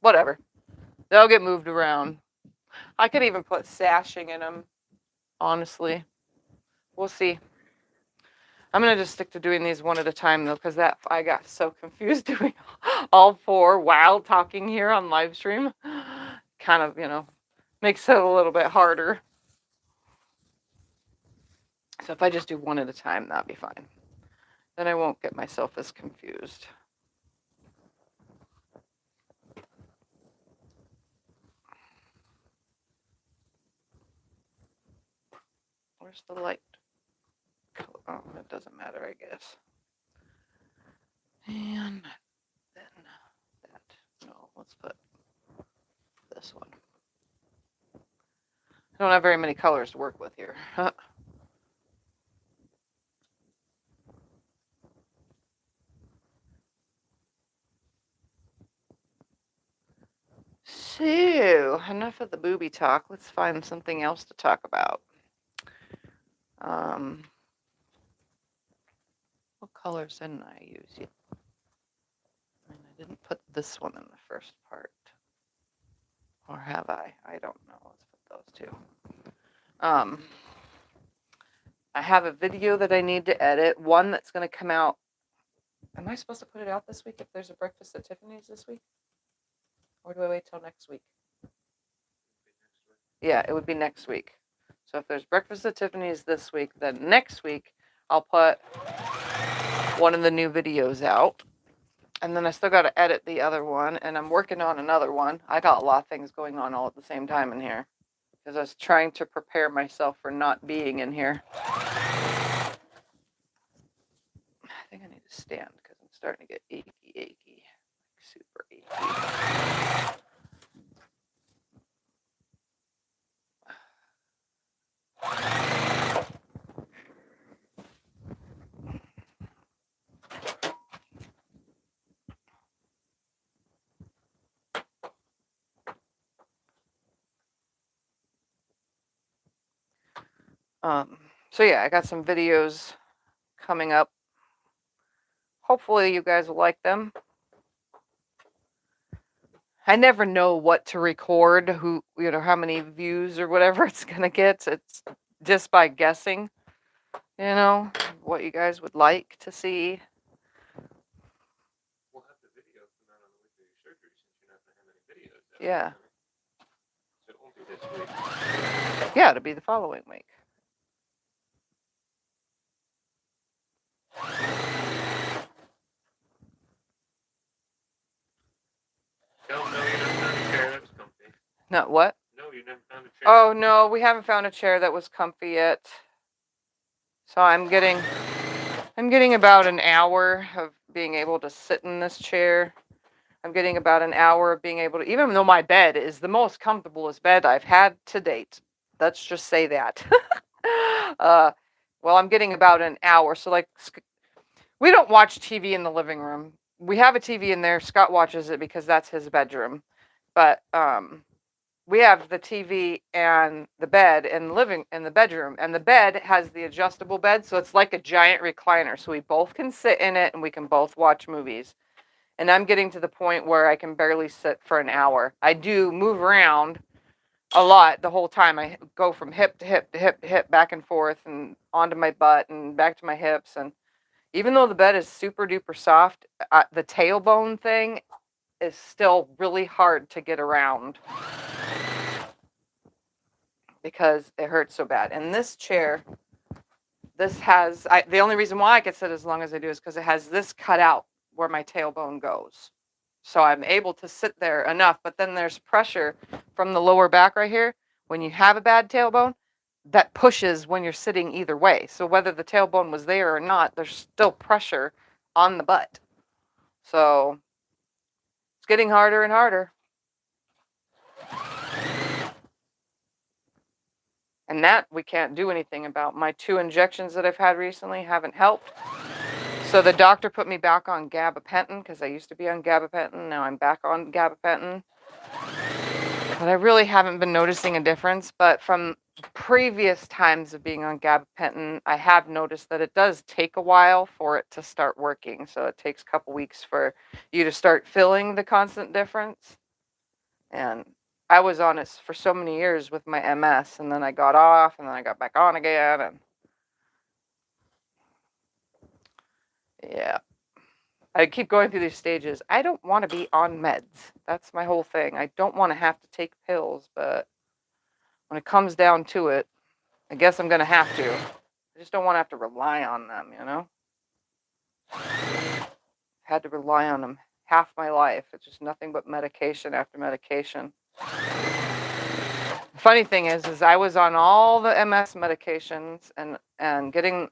Whatever. They'll get moved around. I could even put sashing in them, honestly. We'll see. I'm going to just stick to doing these one at a time, though, because that I got so confused doing all four while talking here on live stream. Kind of, you know, makes it a little bit harder. So if I just do one at a time, that'll be fine. Then I won't get myself as confused. Where's the light? Oh, it doesn't matter, I guess. And then that. No, let's put this one. I don't have very many colors to work with here. So, enough of the booby talk. Let's find something else to talk about. What colors didn't I use yet? And I didn't put this one in the first part. Or have I? I don't know. Let's put those two. I have a video that I need to edit. One that's going to come out. Am I supposed to put it out this week if there's a breakfast at Tiffany's this week? Or do I wait till next week? Yeah, it would be next week. So if there's breakfast at Tiffany's this week, then next week I'll put one of the new videos out. And then I still got to edit the other one, and I'm working on another one. I got a lot of things going on all at the same time in here because I was trying to prepare myself for not being in here. I think I need to stand because I'm starting to get achy, super achy. So yeah, I got some videos coming up. Hopefully you guys will like them. I never know what to record, how many views or whatever it's gonna get. It's just by guessing, what you guys would like to see. We'll have the video come out on the week of your surgery since you're not going to have any videos. Yeah. So it won't be this week. Yeah, it'll be the following week. No, you never found a chair that was comfy. Not what? No, you never found a chair. Oh, no, we haven't found a chair that was comfy yet. So I'm getting about an hour of being able to sit in this chair. I'm getting about an hour of being able to, even though my bed is the most comfortablest bed I've had to date. Let's just say that. Well, I'm getting about an hour. So like, we don't watch TV in the living room. We have a TV in there. Scott watches it because that's his bedroom. But we have the TV and the bed in the bedroom, and the bed has the adjustable bed, so it's like a giant recliner. So we both can sit in it and we can both watch movies. And I'm getting to the point where I can barely sit for an hour. I do move around a lot the whole time. I go from hip to hip to hip to hip, back and forth, and onto my butt and back to my hips. And even though the bed is super duper soft, the tailbone thing is still really hard to get around because it hurts so bad. And this chair, this has, the only reason why I can sit as long as I do is because it has this cut out where my tailbone goes. So I'm able to sit there enough, but then there's pressure from the lower back right here. When you have a bad tailbone, that pushes when you're sitting either way. So whether the tailbone was there or not, there's still pressure on the butt. So it's getting harder and harder. And that we can't do anything about. My 2 injections that I've had recently haven't helped. So the doctor put me back on gabapentin because I used to be on gabapentin. Now I'm back on gabapentin. But I really haven't been noticing a difference. But from previous times of being on gabapentin, I have noticed that it does take a while for it to start working. So it takes a couple weeks for you to start feeling the constant difference. And I was on it for so many years with my MS, and then I got off, and then I got back on again, and yeah. I keep going through these stages. I don't want to be on meds. That's my whole thing. I don't want to have to take pills, but when it comes down to it, I guess I'm going to have to. I just don't want to have to rely on them, you know? Had to rely on them half my life. It's just nothing but medication after medication. Funny thing is I was on all the MS medications and getting,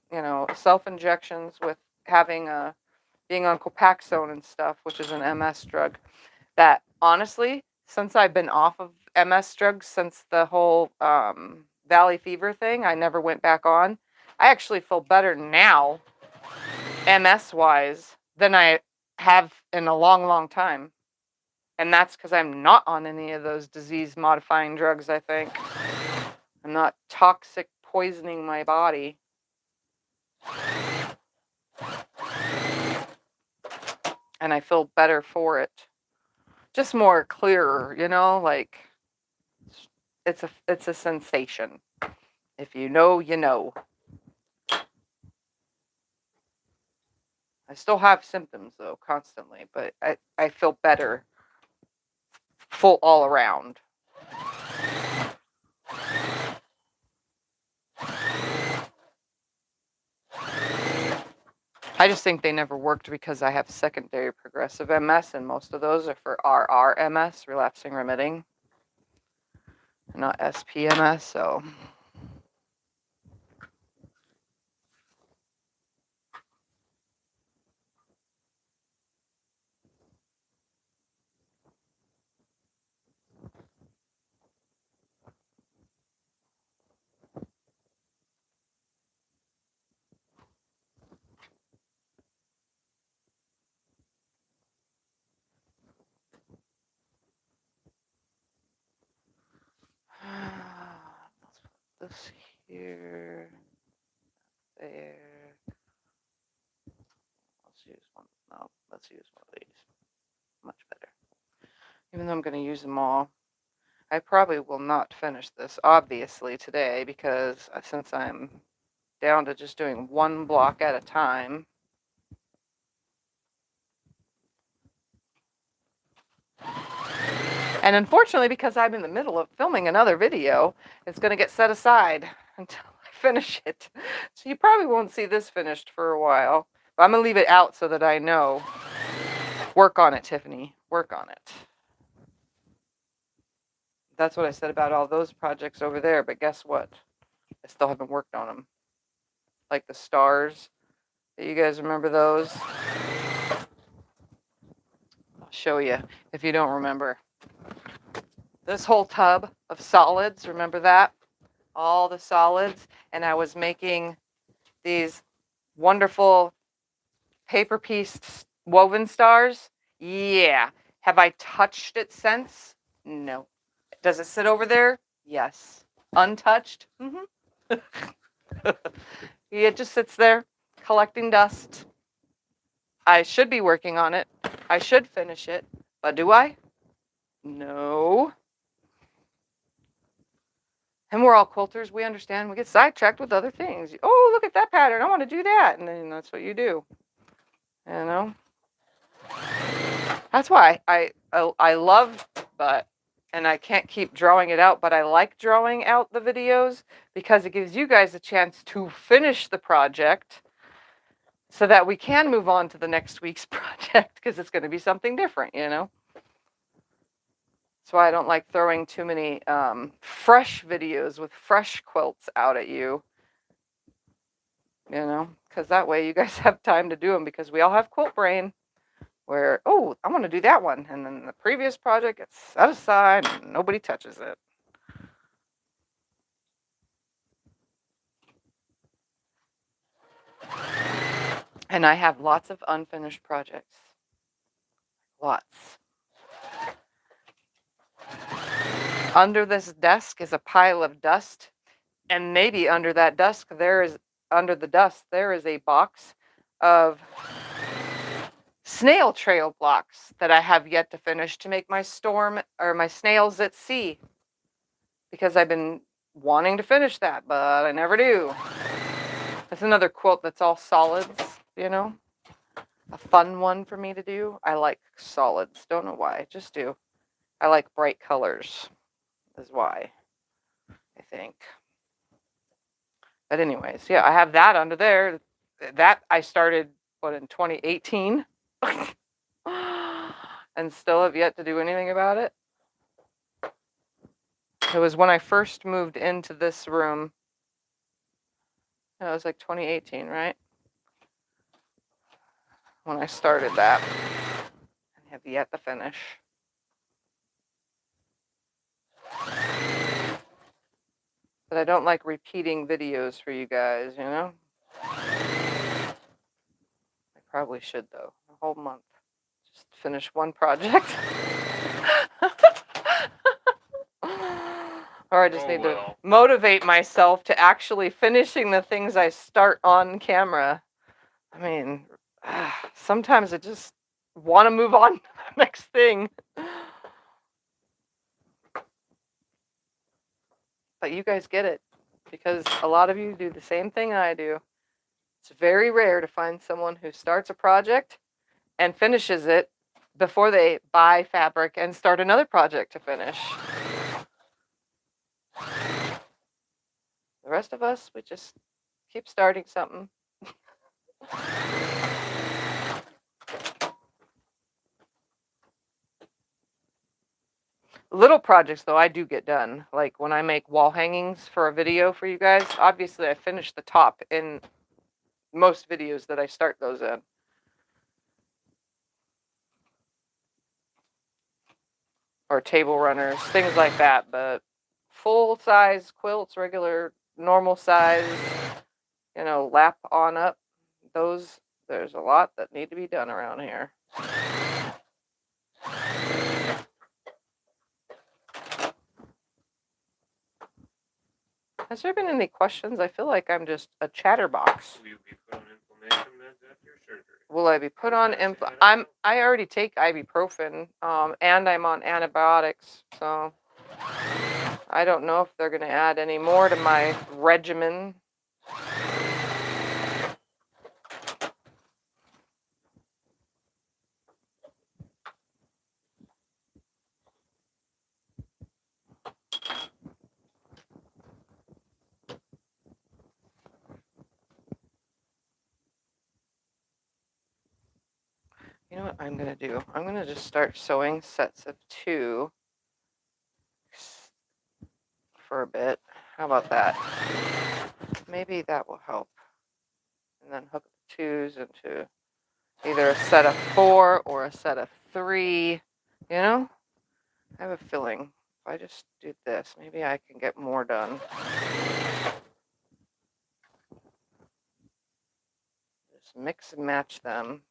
self-injections with having being on Copaxone and stuff, which is an MS drug, that honestly, since I've been off of MS drugs, since the whole Valley Fever thing, I never went back on. I actually feel better now, MS-wise, than I have in a long, long time. And that's because I'm not on any of those disease-modifying drugs, I think. I'm not toxic poisoning my body. And I feel better for it. Just more clearer, like it's a sensation. If you know, you know. I still have symptoms though, constantly, but I feel better full all around. I just think they never worked because I have secondary progressive MS, and most of those are for RRMS, relapsing remitting, not SPMS, so. Let's put this here, there. Let's use one. No, let's use one of these. Much better. Even though I'm going to use them all, I probably will not finish this, obviously, today, because since I'm down to just doing one block at a time. And unfortunately, because I'm in the middle of filming another video, it's going to get set aside until I finish it. So you probably won't see this finished for a while. But I'm going to leave it out so that I know. Work on it, Tiffany. Work on it. That's what I said about all those projects over there. But guess what? I still haven't worked on them. Like the stars. You guys remember those? I'll show you if you don't remember. This whole tub of solids, remember that? All the solids. And I was making these wonderful paper piece woven stars. Yeah. Have I touched it since? No. Does it sit over there? Yes. Untouched? Mm-hmm. It just sits there collecting dust. I should be working on it. I should finish it. But do I? No. And we're all quilters. We understand. We get sidetracked with other things. Oh, look at that pattern. I want to do that. And then that's what you do. You know? That's why I love, and I can't keep drawing it out, but I like drawing out the videos because it gives you guys a chance to finish the project so that we can move on to the next week's project because it's going to be something different, you know? That's why I don't like throwing too many fresh videos with fresh quilts out at you, you know, because that way you guys have time to do them because we all have quilt brain where, oh, I want to do that one. And then the previous project gets set aside and nobody touches it. And I have lots of unfinished projects. Lots. Under this desk is a pile of dust, and maybe under that desk under the dust there is a box of snail trail blocks that I have yet to finish to make my my snails at sea. Because I've been wanting to finish that, but I never do. It's another quilt that's all solids, you know? A fun one for me to do. I like solids. Don't know why. Just do. I like bright colors. Is why. I think. But anyways, yeah, I have that under there. That I started, in 2018? And still have yet to do anything about it. It was when I first moved into this room. It was like 2018, right? When I started that. And have yet to finish. But I don't like repeating videos for you guys, you know? I probably should, though. A whole month. Just finish one project. Or I just need to motivate myself to actually finishing the things I start on camera. I mean, sometimes I just want to move on to the next thing. But you guys get it, because a lot of you do the same thing I do. It's very rare to find someone who starts a project and finishes it before they buy fabric and start another project to finish. The rest of us, we just keep starting something. Little projects, though, I do get done. Like when I make wall hangings for a video for you guys, obviously I finish the top in most videos that I start those in. Or table runners, things like that. But full size quilts, regular, normal size, you know, lap on up, those, there's a lot that need to be done around here. Has there been any questions? I feel like I'm just a chatterbox. Will you be put on inflammation meds after your surgery? Will I be put on I already take ibuprofen, and I'm on antibiotics, so I don't know if they're gonna add any more to my regimen. You know what I'm gonna do? I'm gonna just start sewing sets of 2 for a bit. How about that? Maybe that will help. And then hook the 2s into either a set of 4 or a set of 3. You know? I have a feeling if I just do this, maybe I can get more done. Just mix and match them.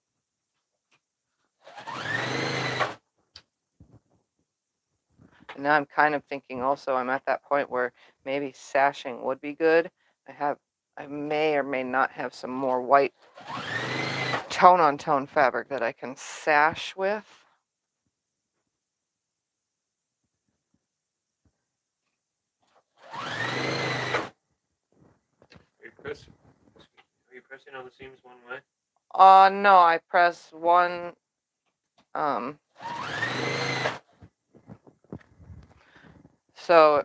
Now I'm kind of thinking also I'm at that point where maybe sashing would be good. I may or may not have some more white tone-on-tone fabric that I can sash with. Are you pressing on the seams one way? No, I press one, so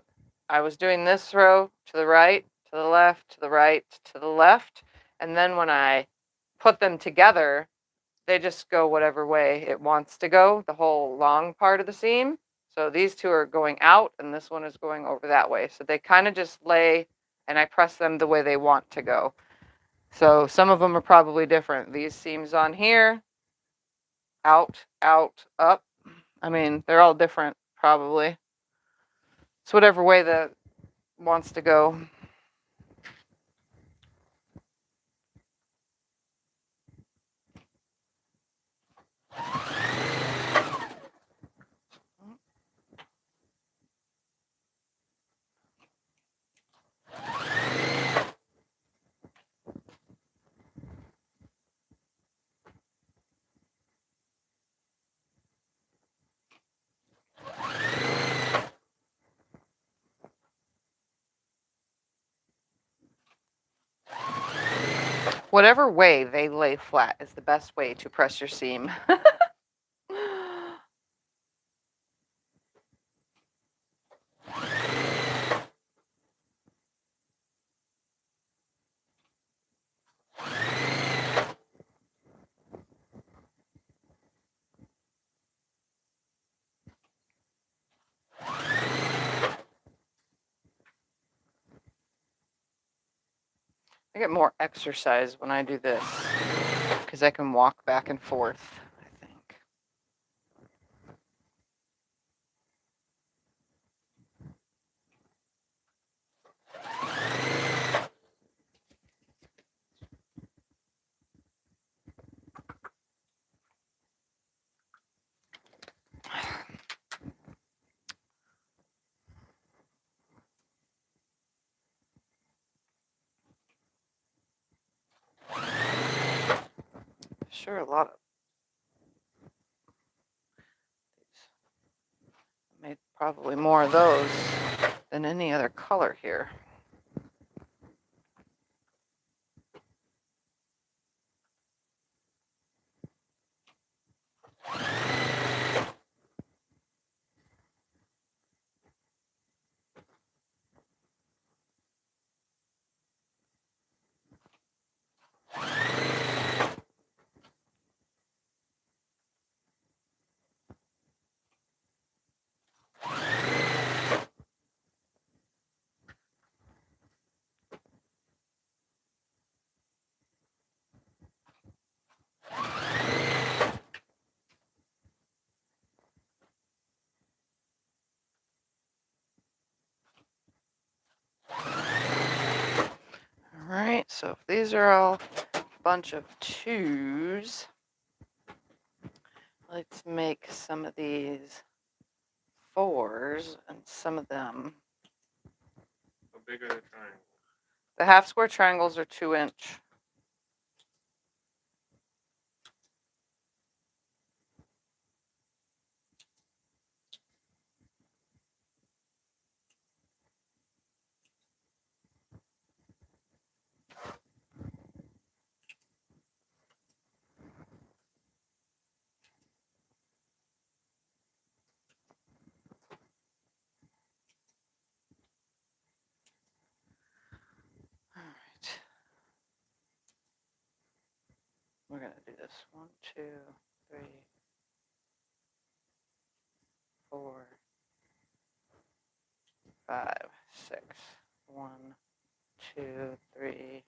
I was doing this row to the right, to the left, to the right, to the left, and then when I put them together, they just go whatever way it wants to go, the whole long part of the seam. So these two are going out and this one is going over that way. So they kind of just lay and I press them the way they want to go. So some of them are probably different. These seams on here, out, out, up. I mean, they're all different probably. It's whatever way that wants to go. Whatever way they lay flat is the best way to press your seam. I get more exercise when I do this because I can walk back and forth, I think. Sure, a lot of these. I made probably more of those than any other color here. All right, so if these are all a bunch of twos, let's make some of these fours and some of them. How big are the triangles? The half square triangles are 2-inch. All right. We're going to do this 1, 2, 3, 4, 5, 6. 1, 2, 3,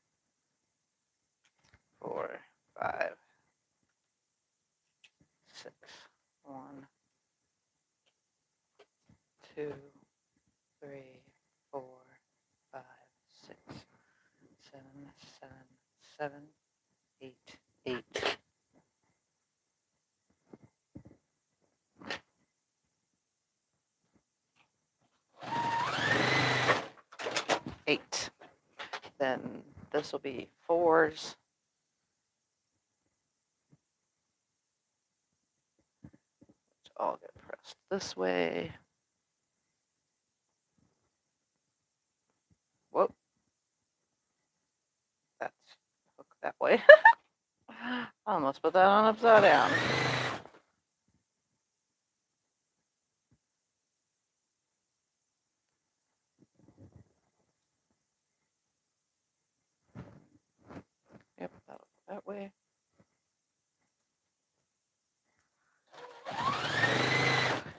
4, 5, 6. 1, 2, 3, 4, 5, 6, 7, 7, 7, 8, 8. Then this will be 4s. Which all get pressed this way. Whoop. That's hooked that way. I almost put that on upside down. Yep, that'll go that way.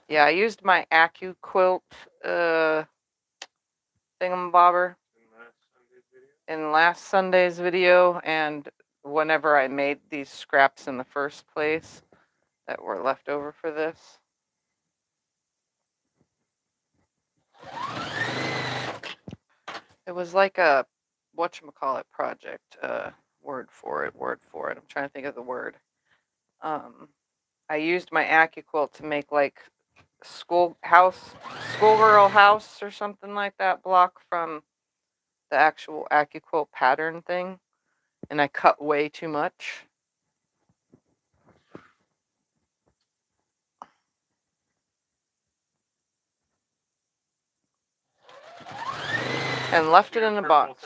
Yeah, I used my AccuQuilt thingamabobber in last Sunday's video, and whenever I made these scraps in the first place that were left over for this. It was like a whatchamacallit project, word for it. I'm trying to think of the word. I used my AccuQuilt to make like schoolgirl house or something like that block from the actual AccuQuilt pattern thing, and I cut way too much. And left it in a box.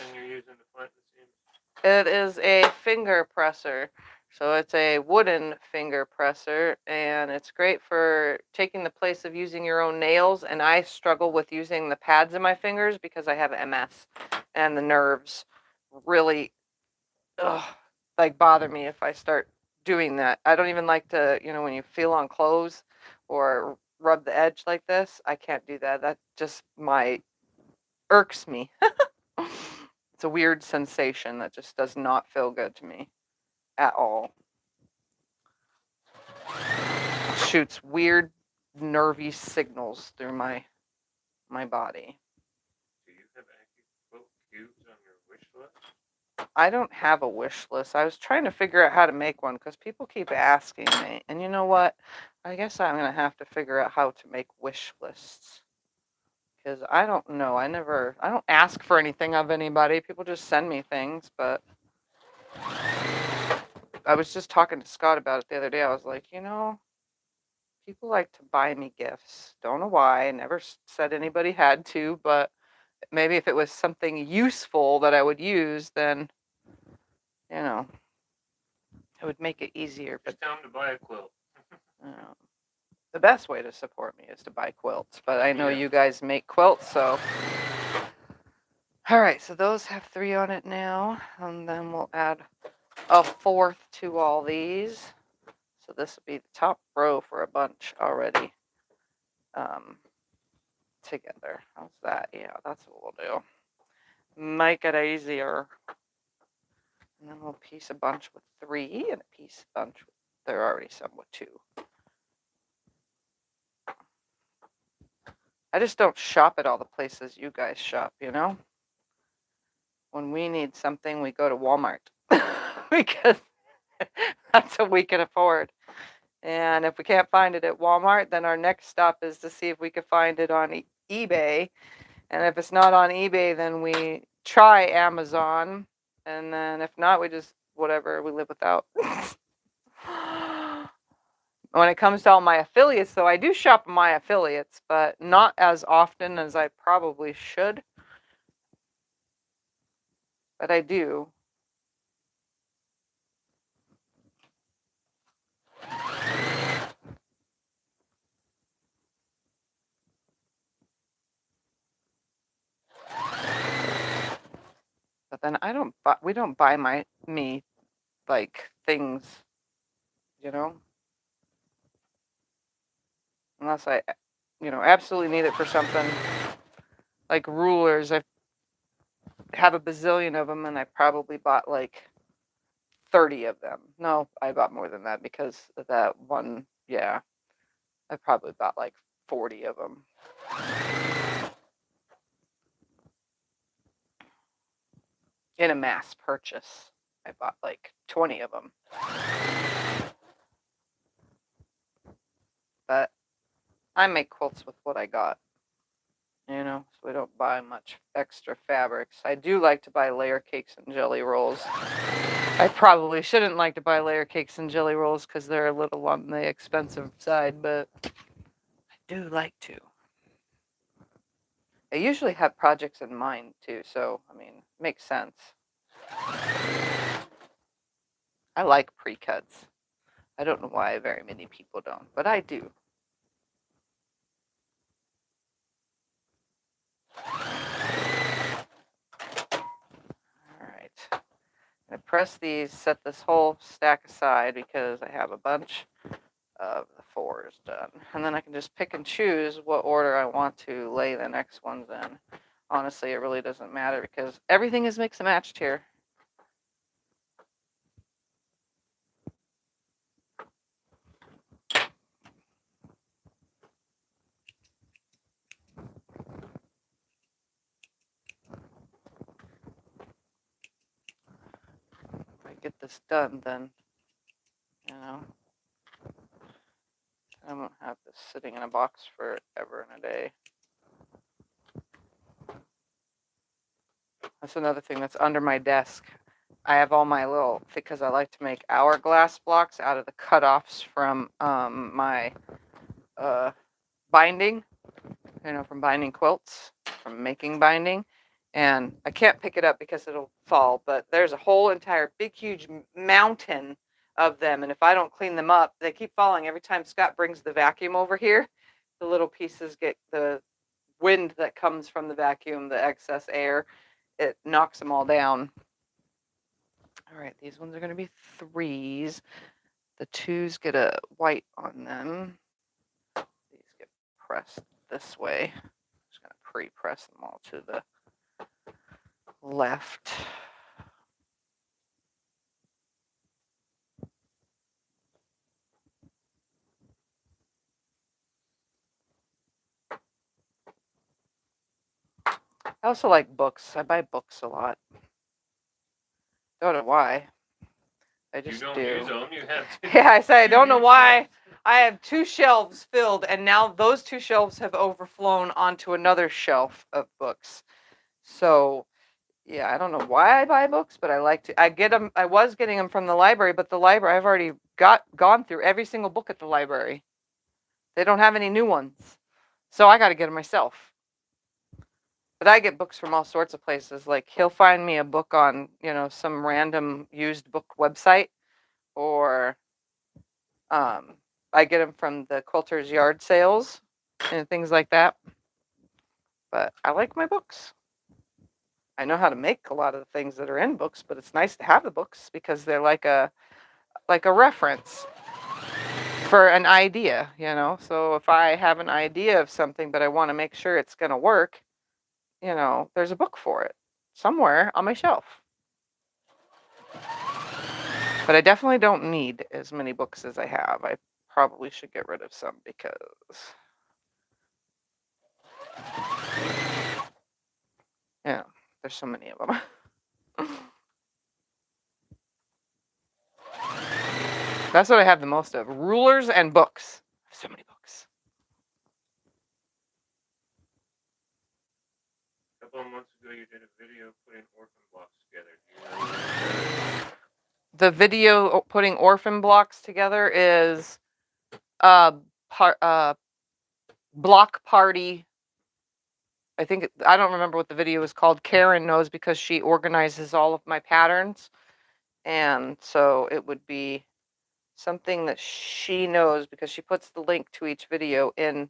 It is a finger presser. So it's a wooden finger presser, and it's great for taking the place of using your own nails. And I struggle with using the pads in my fingers because I have MS, and the nerves really like bother me if I start doing that. I don't even like to, when you feel on clothes or rub the edge like this, I can't do that. That just irks me. It's a weird sensation that just does not feel good to me at all. Shoots weird nervy signals through my body. Do you have AccuQuilt cubes on your wish list? I don't have a wish list. I was trying to figure out how to make one because people keep asking me. And you know what? I guess I'm going to have to figure out how to make wish lists. Because I don't know. I don't ask for anything of anybody. People just send me things. But I was just talking to Scott about it the other day. I was like, people like to buy me gifts. Don't know why. I never said anybody had to, but maybe if it was something useful that I would use, then, it would make it easier. Just tell them to buy a quilt. The best way to support me is to buy quilts, but I know you guys make quilts, so. All right, so those have 3 on it now, and then we'll add a 4th to all these. So this will be the top row for a bunch already together. How's that? Yeah, that's what we'll do. Make it easier. And then we'll piece a bunch with 3 and a piece a bunch with, there are already some with 2. I just don't shop at all the places you guys shop, When we need something, we go to Walmart because that's what we can afford. And if we can't find it at Walmart, then our next stop is to see if we can find it on eBay. And if it's not on eBay, then we try Amazon. And then if not, we just, whatever, we live without. When it comes to all my affiliates, though, I do shop my affiliates, but not as often as I probably should. But I do. But then we don't buy me like things, unless I, absolutely need it for something. Like rulers, I have a bazillion of them, and I probably bought like 30 of them. No, I bought more than that because of that one. Yeah, I probably bought like 40 of them. In a mass purchase, I bought like 20 of them. But I make quilts with what I got. You know, so we don't buy much extra fabrics. I do like to buy layer cakes and jelly rolls. I probably shouldn't like to buy layer cakes and jelly rolls because they're a little on the expensive side, but I do like to. I usually have projects in mind too, so I mean, makes sense. I like pre-cuts. I don't know why very many people don't, but I do. All right. I press these, set this whole stack aside because I have a bunch of the 4s done. And then I can just pick and choose what order I want to lay the next ones in. Honestly, it really doesn't matter because everything is mix and matched here. If I get this done, then, you know, I won't have this sitting in a box forever and a day. That's another thing that's under my desk. I have all my little, because I like to make hourglass blocks out of the cutoffs from my binding, you know, from binding quilts, from making binding. And I can't pick it up because it'll fall, but there's a whole entire big, huge mountain of them. And if I don't clean them up, they keep falling. Every time Scott brings the vacuum over here, the little pieces get the wind that comes from the vacuum, the excess air, it knocks them all down. All right, these ones are going to be 3s. The 2s get a white on them. These get pressed this way. I'm just going to pre-press them all to the left. I also like books. I buy books a lot. Don't know why. I just you don't do. use them. You have to. Yeah, I say I don't know use why. them. I have 2 shelves filled, and now those 2 shelves have overflown onto another shelf of books. So, yeah, I don't know why I buy books, but I like to. I get them. I was getting them from the library, but the library, I've already gone through every single book at the library. They don't have any new ones, so I got to get them myself. But I get books from all sorts of places. Like he'll find me a book on, you know, some random used book website, or I get them from the quilters' yard sales and things like that. But I like my books. I know how to make a lot of the things that are in books, but it's nice to have the books because they're like a reference for an idea, you know. So if I have an idea of something but I want to make sure it's going to work, you know, there's a book for it somewhere on my shelf. But I definitely don't need as many books as I have. I probably should get rid of some because yeah, there's so many of them. That's what I have the most of. Rulers and books. So many books. A couple of months ago, you did a video putting orphan blocks together. Do you remember? The video putting orphan blocks together is block party. I think I don't remember what the video is called. Karen knows because she organizes all of my patterns, and so it would be something that she knows because she puts the link to each video in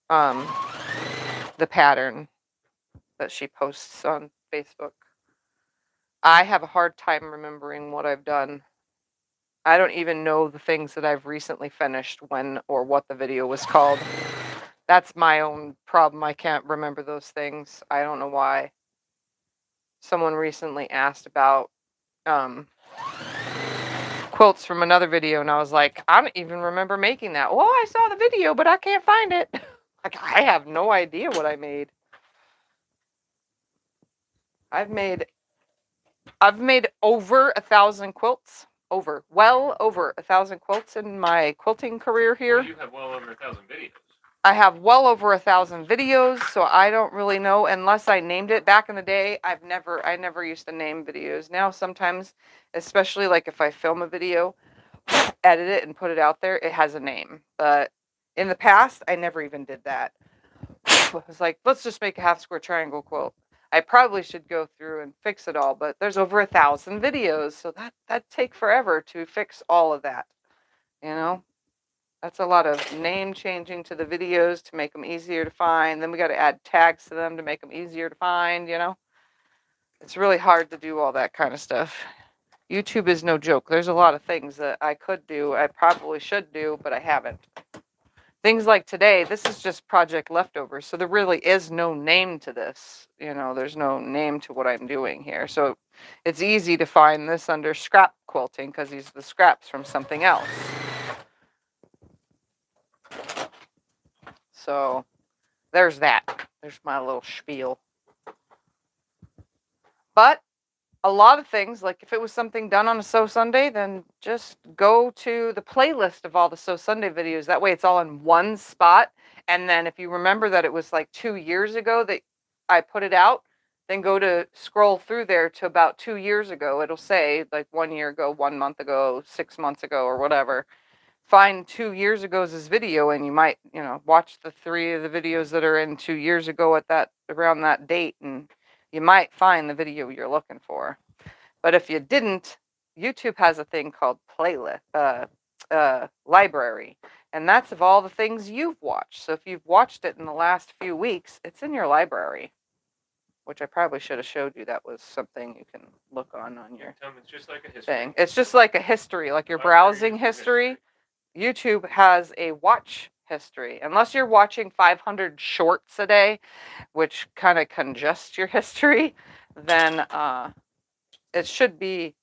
the pattern that she posts on Facebook. I have a hard time remembering what I've done. I don't even know the things that I've recently finished when or what the video was called. That's my own problem. I can't remember those things. I don't know why. Someone recently asked about quilts from another video, and I was like, I don't even remember making that. Well, I saw the video, but I can't find it. Like, I have no idea what I made. I've made over 1,000 quilts. Well over 1,000 quilts in my quilting career here. Well, you have well over 1,000 videos. I have well over 1,000 videos, so I don't really know unless I named it. Back in the day, I never used to name videos. Now sometimes, especially like if I film a video, edit it and put it out there, it has a name. But in the past, I never even did that. I was like, let's just make a half square triangle quilt. I probably should go through and fix it all, but there's over 1,000 videos, so that'd take forever to fix all of that. You know, that's a lot of name changing to the videos to make them easier to find. Then we got to add tags to them to make them easier to find. You know, it's really hard to do all that kind of stuff. YouTube is no joke. There's a lot of things that I could do, I probably should do, but I haven't. Things like today, this is just project leftovers, so there really is no name to this. You know, there's no name to what I'm doing here. So it's easy to find this under scrap quilting because these are the scraps from something else. So there's that. There's my little spiel. But a lot of things, like if it was something done on a Sew Sunday, then just go to the playlist of all the Sew Sunday videos. That way it's all in one spot. And then if you remember that it was like 2 years ago that I put it out, then go to scroll through there to about 2 years ago. It'll say like 1 year ago, 1 month ago, 6 months ago, or whatever. Find 2 years ago's video, and you might, you know, watch the 3 of the videos that are in 2 years ago at that around that date, and you might find the video you're looking for. But if you didn't, YouTube has a thing called playlist, library, and that's of all the things you've watched. So if you've watched it in the last few weeks, it's in your library, which I probably should have showed you. That was something you can look on your It's just like a history. thing. It's just like a history, like your browsing history. YouTube has a watch history. Unless you're watching 500 shorts a day, which kind of congests your history, then it should be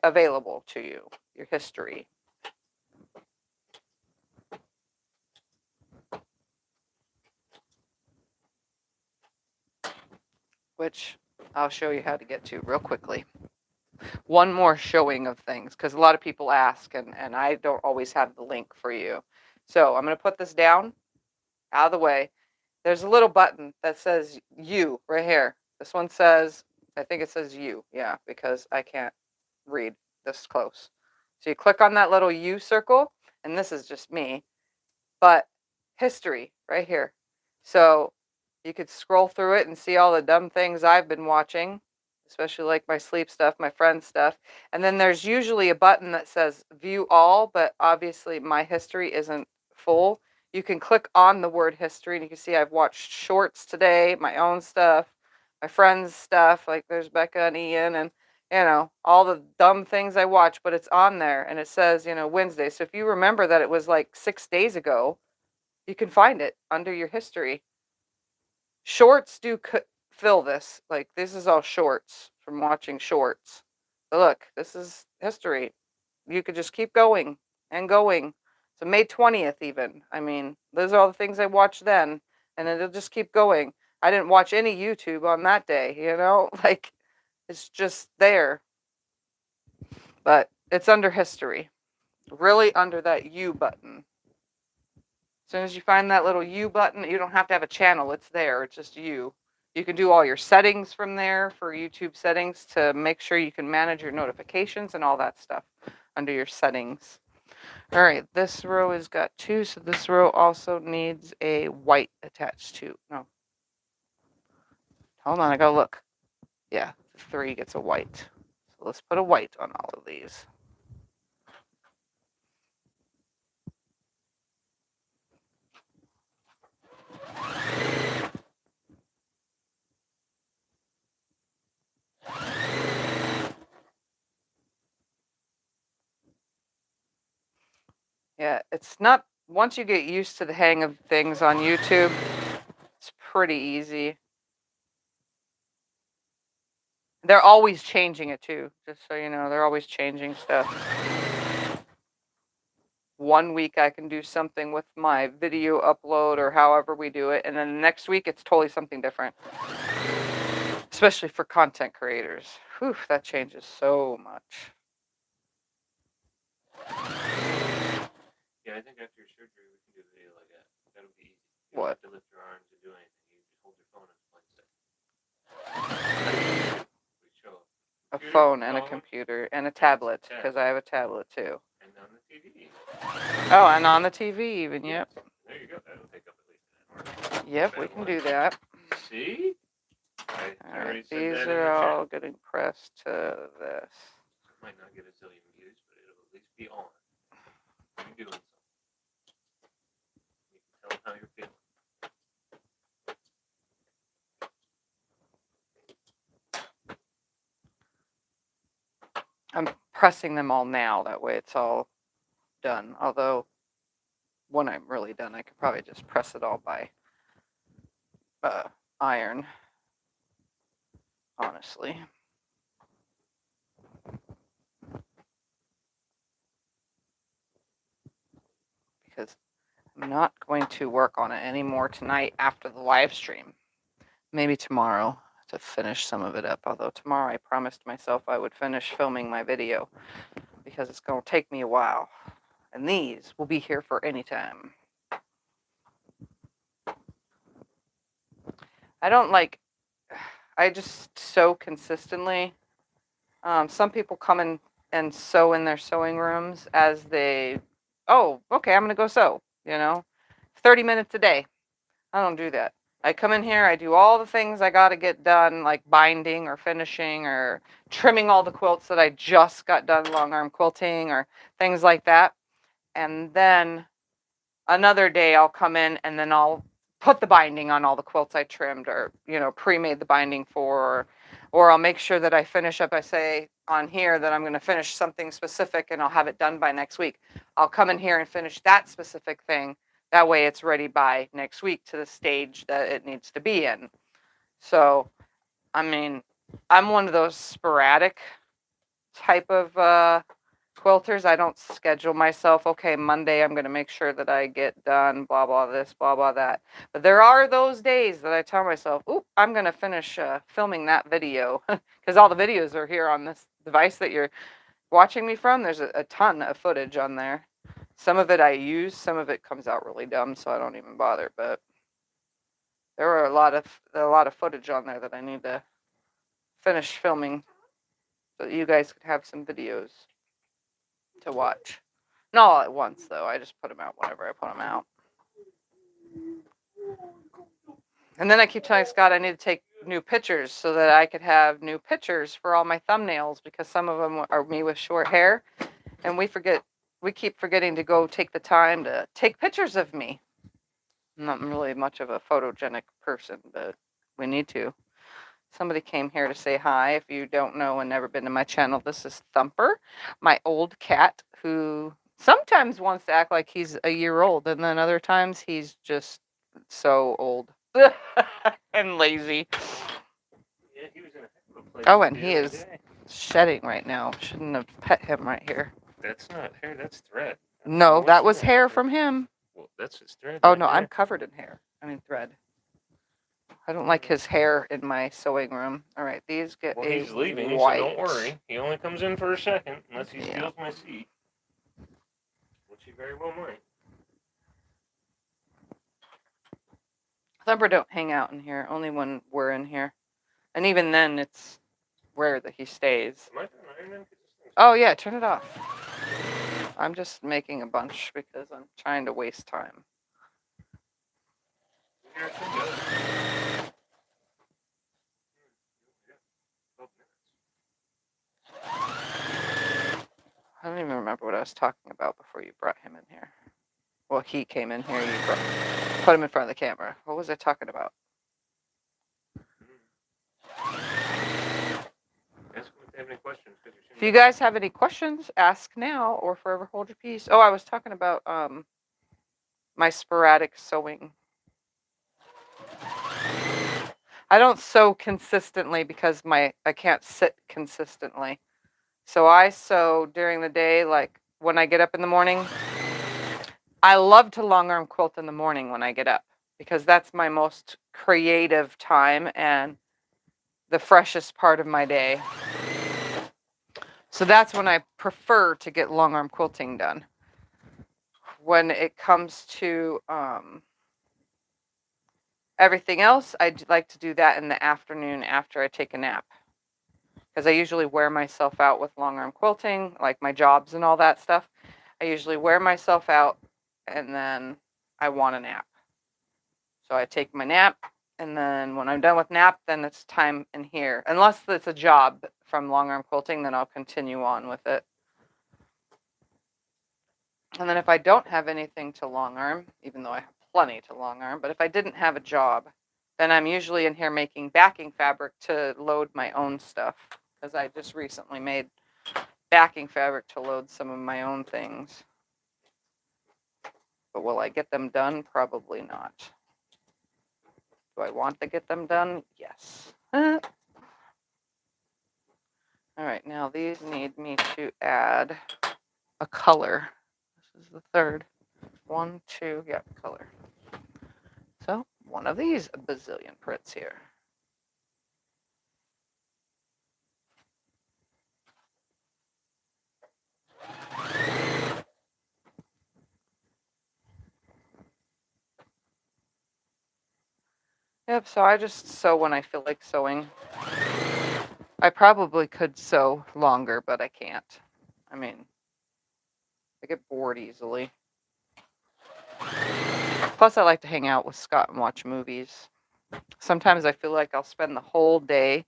available to you, your history. Which I'll show you how to get to real quickly. One more showing of things, because a lot of people ask, and I don't always have the link for you. So I'm going to put this down, out of the way. There's a little button that says you right here. This one says, I think it says you, yeah, because I can't read this close. So you click on that little U circle, and this is just me, but history right here. So you could scroll through it and see all the dumb things I've been watching, especially like my sleep stuff, my friend's stuff. And then there's usually a button that says view all, but obviously my history isn't full. You can click on the word history and you can see I've watched shorts today, my own stuff, my friend's stuff, like there's Becca and Ian, and you know, all the dumb things I watch, but it's on there and it says, you know, Wednesday. So if you remember that it was like 6 days ago, you can find it under your history. Shorts do fill this. Like, this is all shorts from watching shorts. But look, this is history. You could just keep going and going. So May 20th even. I mean, those are all the things I watched then. And it'll just keep going. I didn't watch any YouTube on that day, you know? Like, it's just there. But it's under history. Really under that U button. As soon as you find that little U button, you don't have to have a channel. It's there. It's just you. You can do all your settings from there for YouTube settings to make sure you can manage your notifications and all that stuff under your settings. All right, this row has got 2, so this row also needs a white attached to. No. Hold on, I gotta look. Yeah, 3 gets a white. So let's put a white on all of these. Yeah, it's not, once you get used to the hang of things on YouTube, it's pretty easy. They're always changing it too, just so you know, they're always changing stuff. 1 week I can do something with my video upload or however we do it, and then the next week it's totally something different. Especially for content creators. Whew, that changes so much. Yeah, I think after your surgery we can do a video like that. That'll be easy. You don't What? have to lift your arms or do anything. You just hold your phone and play set. We show A computer, phone and a computer and a tablet, because I have a tablet too. and on the TV. Oh, and on the TV even, yep. There you go. That'll take up at least an hour. Yep, we can do that. See? I All already right, said these that in are the chat. all getting pressed to this. It might not get a zillion views, but it'll at least be on. You're doing something. You can tell them how you're feeling. I'm pressing them all now, that way it's all done. Although, when I'm really done, I could probably just press it all by iron, honestly. Because I'm not going to work on it anymore tonight after the live stream. Maybe tomorrow to finish some of it up. Although tomorrow I promised myself I would finish filming my video because it's going to take me a while. And these will be here for any time. I don't like, I just sew consistently. Some people come in and sew in their sewing rooms as they, oh, okay, I'm going to go sew, 30 minutes a day. I don't do that. I come in here, I do all the things I got to get done, like binding or finishing or trimming all the quilts that I just got done long arm quilting or things like that. And then another day I'll come in and then I'll put the binding on all the quilts I trimmed or, pre-made the binding for, or I'll make sure that I finish up. I say on here that I'm going to finish something specific and I'll have it done by next week. I'll come in here and finish that specific thing. That way it's ready by next week to the stage that it needs to be in. So, I mean, I'm one of those sporadic type of quilters. I don't schedule myself, okay, Monday I'm going to make sure that I get done, blah, blah, this, blah, blah, that. But there are those days that I tell myself, oop, I'm going to finish filming that video. Because all the videos are here on this device that you're watching me from. There's a ton of footage on there. Some of it I use, some of it comes out really dumb, so I don't even bother. But there are a lot of footage on there that I need to finish filming so that you guys could have some videos to watch. Not all at once, though. I just put them out whenever I put them out. And then I keep telling Scott I need to take new pictures so that I could have new pictures for all my thumbnails because some of them are me with short hair, and we keep forgetting to go take the time to take pictures of me. I'm not really much of a photogenic person, but we need to. Somebody came here to say hi. If you don't know and never been to my channel, this is Thumper, my old cat, who sometimes wants to act like he's a year old, and then other times he's just so old and lazy. Yeah, he was in a heck of a place. Oh, and he is shedding right now. Shouldn't have pet him right here. That's not hair, that's thread. No, that was hair from him. Well, that's his thread. Oh, right no, there. I'm covered in hair. I mean, thread. I don't like his hair in my sewing room. All right, these get Well, a he's leaving, white. so don't worry. He only comes in for a second, unless he Yeah. steals my seat. Which he very well might. Thumper don't hang out in here, only when we're in here. And even then, it's rare that he stays. Am I done ironing? 'Cause this thing's- Oh, yeah, turn it off. I'm just making a bunch because I'm trying to waste time. Here it goes. Yeah, 12 minutes. I don't even remember what I was talking about before you brought him in here. Well, he came in here, put him in front of the camera. What was I talking about? Ask them if they have any questions. If you guys have any questions, ask now or forever hold your peace. Oh, I was talking about my sporadic sewing. I don't sew consistently because I can't sit consistently. So I sew during the day, like when I get up in the morning. I love to long arm quilt in the morning when I get up because that's my most creative time and the freshest part of my day. So that's when I prefer to get long arm quilting done. When it comes to Everything else, like to do that in the afternoon after I take a nap. Because I usually wear myself out with long arm quilting, like my jobs and all that stuff. I usually wear myself out and then I want a nap. So I take my nap, and then when I'm done with nap, then it's time in here. Unless it's a job from long arm quilting, then I'll continue on with it. And then if I don't have anything to long arm, even though I have plenty to long arm, but if I didn't have a job, then I'm usually in here making backing fabric to load my own stuff. Because I just recently made backing fabric to load some of my own things. But will I get them done? Probably not. Do I want to get them done? Yes. All right, now these need me to add a color. This is the third. 1, 2, yeah, color. So one of these bazillion prints here. Yep, so I just sew when I feel like sewing. I probably could sew longer, but I can't. I mean, I get bored easily. Plus, I like to hang out with Scott and watch movies. Sometimes I feel like I'll spend the whole day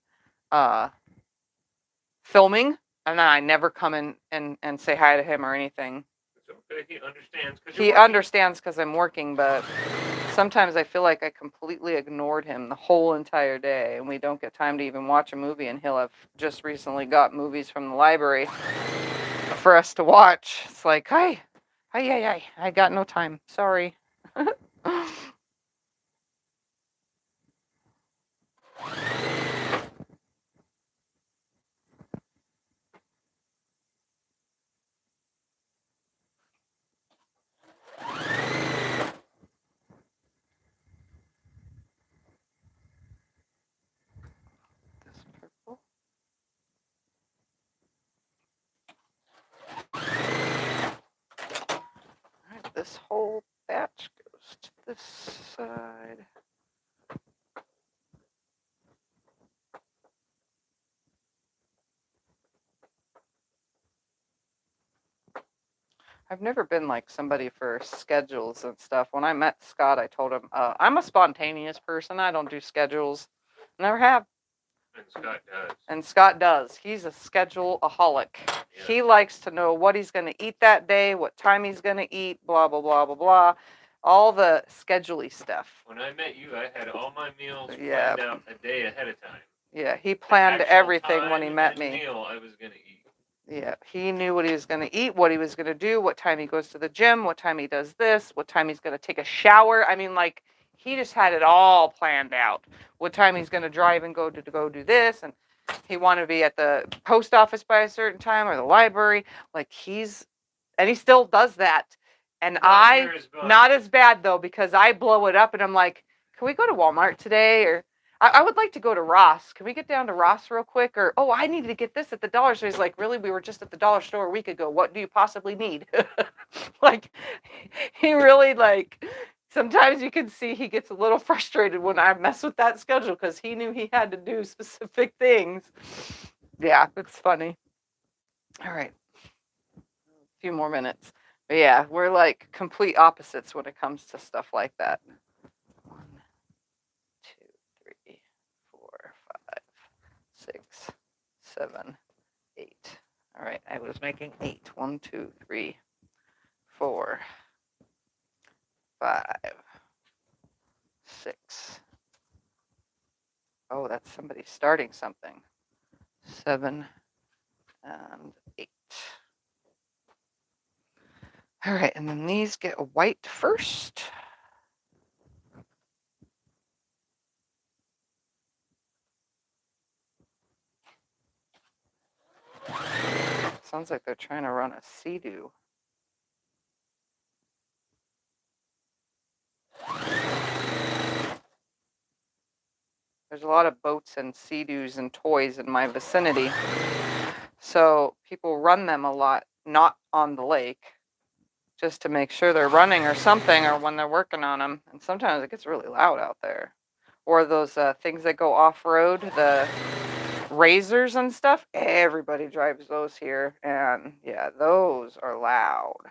filming, and then I never come in and say hi to him or anything. It's okay. He understands. He understands because I'm working, but sometimes I feel like I completely ignored him the whole entire day, and we don't get time to even watch a movie, and he'll have just recently got movies from the library for us to watch. It's like, hi, I got no time. Sorry. This purple. All right, this whole batch goes to this side. I've never been like somebody for schedules and stuff. When I met Scott, I told him, I'm a spontaneous person. I don't do schedules. Never have. And Scott does. And Scott does. He's a schedule-aholic. Yeah. He likes to know what he's going to eat that day, what time he's going to eat, blah, blah, blah, blah, blah. All the schedule-y stuff. When I met you, I had all my meals Yeah. planned out a day ahead of time. Yeah, he planned The actual everything when he time met and me. meal I was going to eat. Yeah, he knew what he was going to eat, what he was going to do, what time he goes to the gym, what time he does this, what time he's going to take a shower. I mean, like, he just had it all planned out. What time he's going to drive and go do this, and he wanted to be at the post office by a certain time or the library. Like, and he still does that. And not as bad though, because I blow it up and I'm like, can we go to Walmart today? Or I would like to go to Ross. Can we get down to Ross real quick? Or, oh, I needed to get this at the dollar store. He's like, really? We were just at the dollar store a week ago. What do you possibly need? Like, he really, like, sometimes you can see he gets a little frustrated when I mess with that schedule because he knew he had to do specific things. Yeah, it's funny. All right. A few more minutes. But yeah, we're like complete opposites when it comes to stuff like that. 1, 2, 3, 4, 5, 6, 7, 8. All right, I was making 8. 1, 2, 3, 4, 5, 6. Oh, that's somebody starting something. 7 and 8. All right, and then these get a white first. Sounds like they're trying to run a sea-doo. There's a lot of boats and sea-doos and toys in my vicinity. So people run them a lot, not on the lake, just to make sure they're running or something, or when they're working on them. And sometimes it gets really loud out there. or those things that go off-road, the razors and stuff. Everybody drives those here, and yeah, those are loud.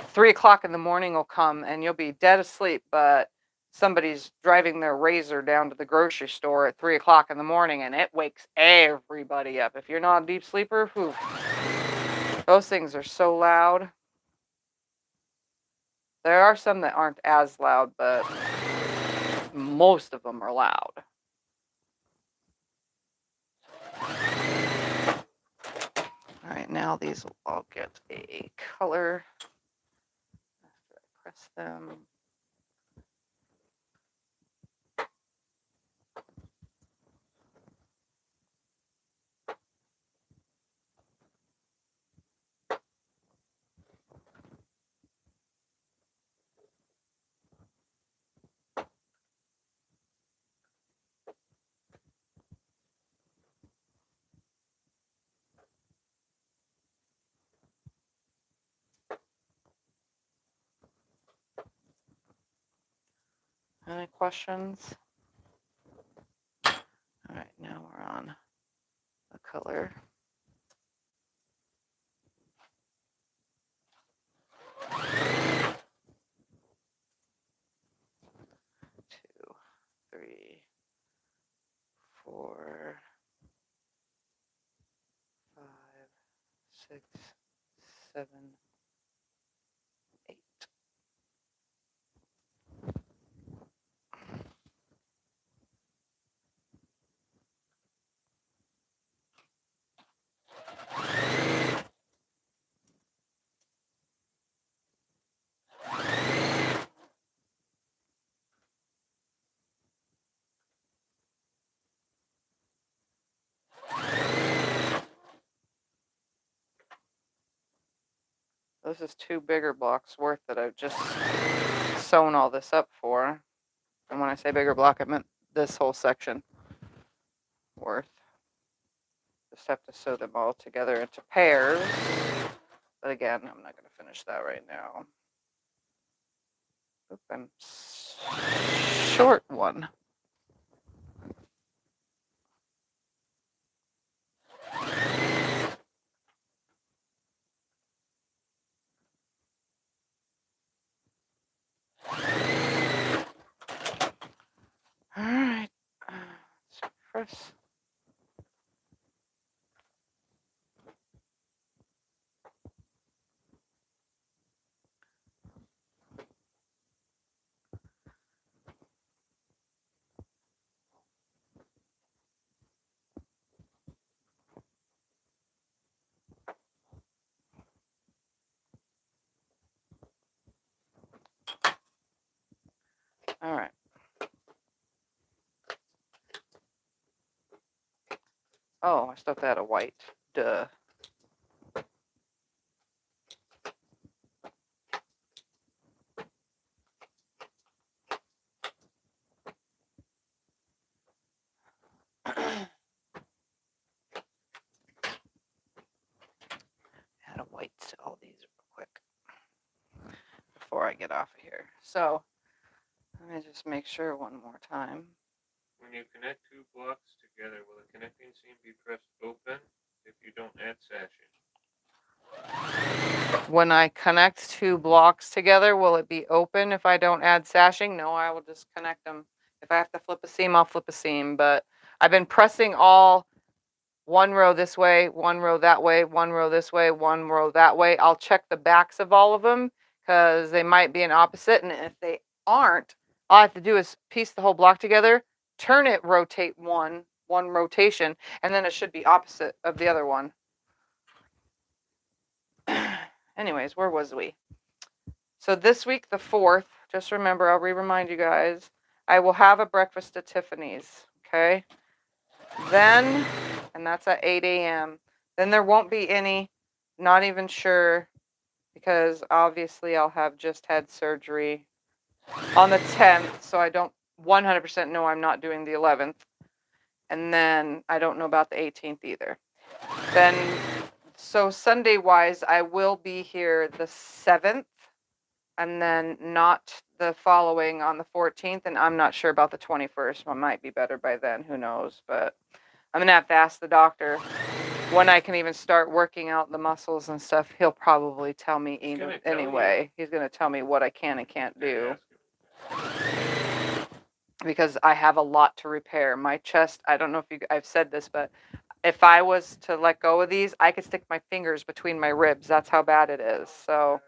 3 o'clock in the morning will come and you'll be dead asleep, but somebody's driving their razor down to the grocery store at 3 o'clock in the morning and it wakes everybody up. If you're not a deep sleeper, whew, those things are so loud. There are some that aren't as loud, but most of them are loud. All right, now these will all get a color after I press them. Any questions? All right, now we're on the color. Two, three, 4, 5, 6, 7, 8. This is 2 bigger blocks worth that I've just sewn all this up for. And when I say bigger block, I meant this whole section worth. Just have to sew them all together into pairs. But again, I'm not going to finish that right now. Oop, I'm short one. All right, let's press. All right. Oh, I still have to add a white. Duh. Add a white to all these real quick before I get off of here. So let me just make sure one more time. When you connect 2 blocks together, will the connecting seam be pressed open if you don't add sashing? When I connect 2 blocks together, will it be open if I don't add sashing? No, I will just connect them. If I have to flip a seam, I'll flip a seam. But I've been pressing all 1 row this way, 1 row that way, 1 row this way, 1 row that way. I'll check the backs of all of them because they might be an opposite. And if they aren't, all I have to do is piece the whole block together, turn it, rotate one rotation, and then it should be opposite of the other one. Anyways, where was we? So this week, the 4th, just remember, I'll remind you guys, I will have a breakfast at Tiffany's, okay? Then, and that's at 8 a.m. Then there won't be any, not even sure, because obviously I'll have just had surgery on the 10th, so I don't 100% know I'm not doing the 11th. And then I don't know about the 18th either. Then, so Sunday-wise, I will be here the 7th, and then not the following on the 14th, and I'm not sure about the 21st. One might be better by then. Who knows? But I'm going to have to ask the doctor when I can even start working out the muscles and stuff. He'll probably tell me anyway. He's going to tell me what I can and can't do. Because I have a lot to repair. My chest, I don't know if I've said this, but if I was to let go of these, I could stick my fingers between my ribs. That's how bad it is. So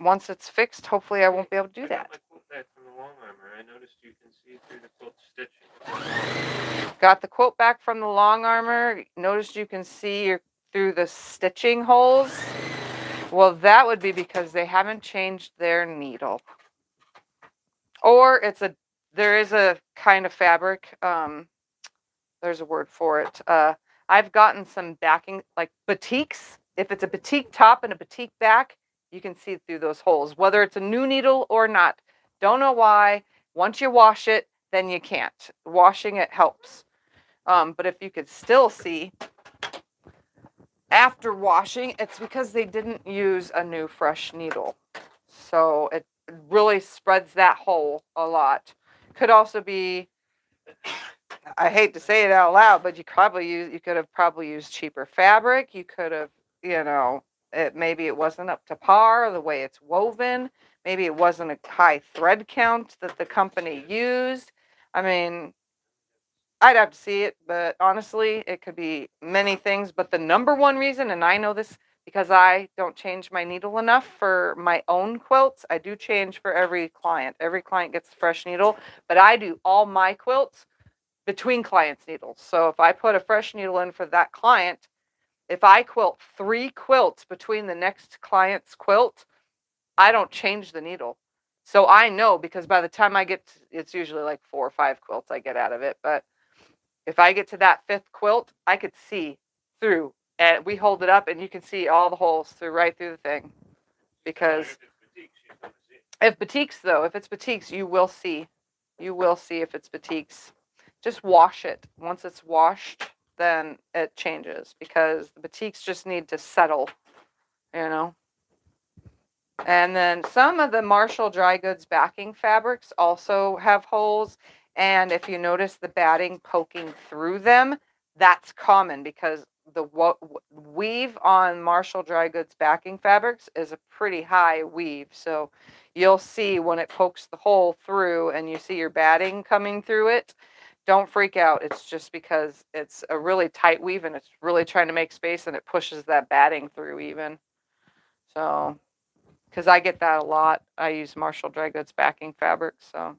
once it's fixed, hopefully I won't be able to do that. I got my quilt back from the long armor. I noticed you can see through the quilt stitching. Got the quilt back from the long armor. Noticed you can see through the stitching holes. Well, that would be because they haven't changed their needle. Or there is a kind of fabric, there's a word for it. I've gotten some backing, like batiks. If it's a batik top and a batik back, you can see through those holes, whether it's a new needle or not. Don't know why. Once you wash it, then you can't. Washing it helps. But if you could still see after washing, it's because they didn't use a new fresh needle. So it really spreads that hole a lot. Could also be, I hate to say it out loud, but you could have probably used cheaper fabric. You could have, maybe it wasn't up to par the way it's woven. Maybe it wasn't a high thread count that the company used. I mean, I'd have to see it, but honestly, it could be many things. But the number one reason, and I know this because I don't change my needle enough for my own quilts. I do change for every client. Every client gets a fresh needle, but I do all my quilts between clients' needles. So if I put a fresh needle in for that client, if I quilt 3 quilts between the next client's quilt, I don't change the needle. So I know, because by the time I get to, it's usually like 4 or 5 quilts I get out of it, but if I get to that 5th quilt, I could see through, and we hold it up and you can see all the holes right through the thing. Because if it's batiks, you will see if it's batiks. Just wash it. Once it's washed, then it changes, because the batiks just need to settle, And then some of the Marshall dry goods backing fabrics also have holes. And if you notice the batting poking through them, that's common, because the weave on Marshall dry goods backing fabrics is a pretty high weave. So you'll see when it pokes the hole through and you see your batting coming through it, don't freak out. It's just because it's a really tight weave and it's really trying to make space, and it pushes that batting through even. So, because I get that a lot. I use Marshall dry goods backing fabric, so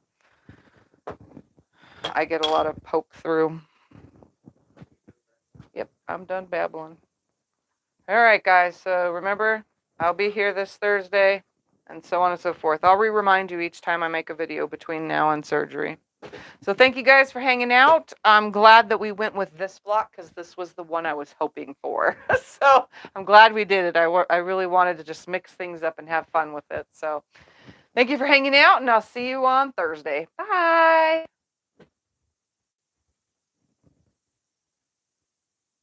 I get a lot of poke through. Yep, I'm done babbling. All right, guys. So remember, I'll be here this Thursday, and so on and so forth. I'll remind you each time I make a video between now and surgery. So thank you guys for hanging out. I'm glad that we went with this block, because this was the one I was hoping for. So I'm glad we did it. I really wanted to just mix things up and have fun with it. So thank you for hanging out, and I'll see you on Thursday. Bye.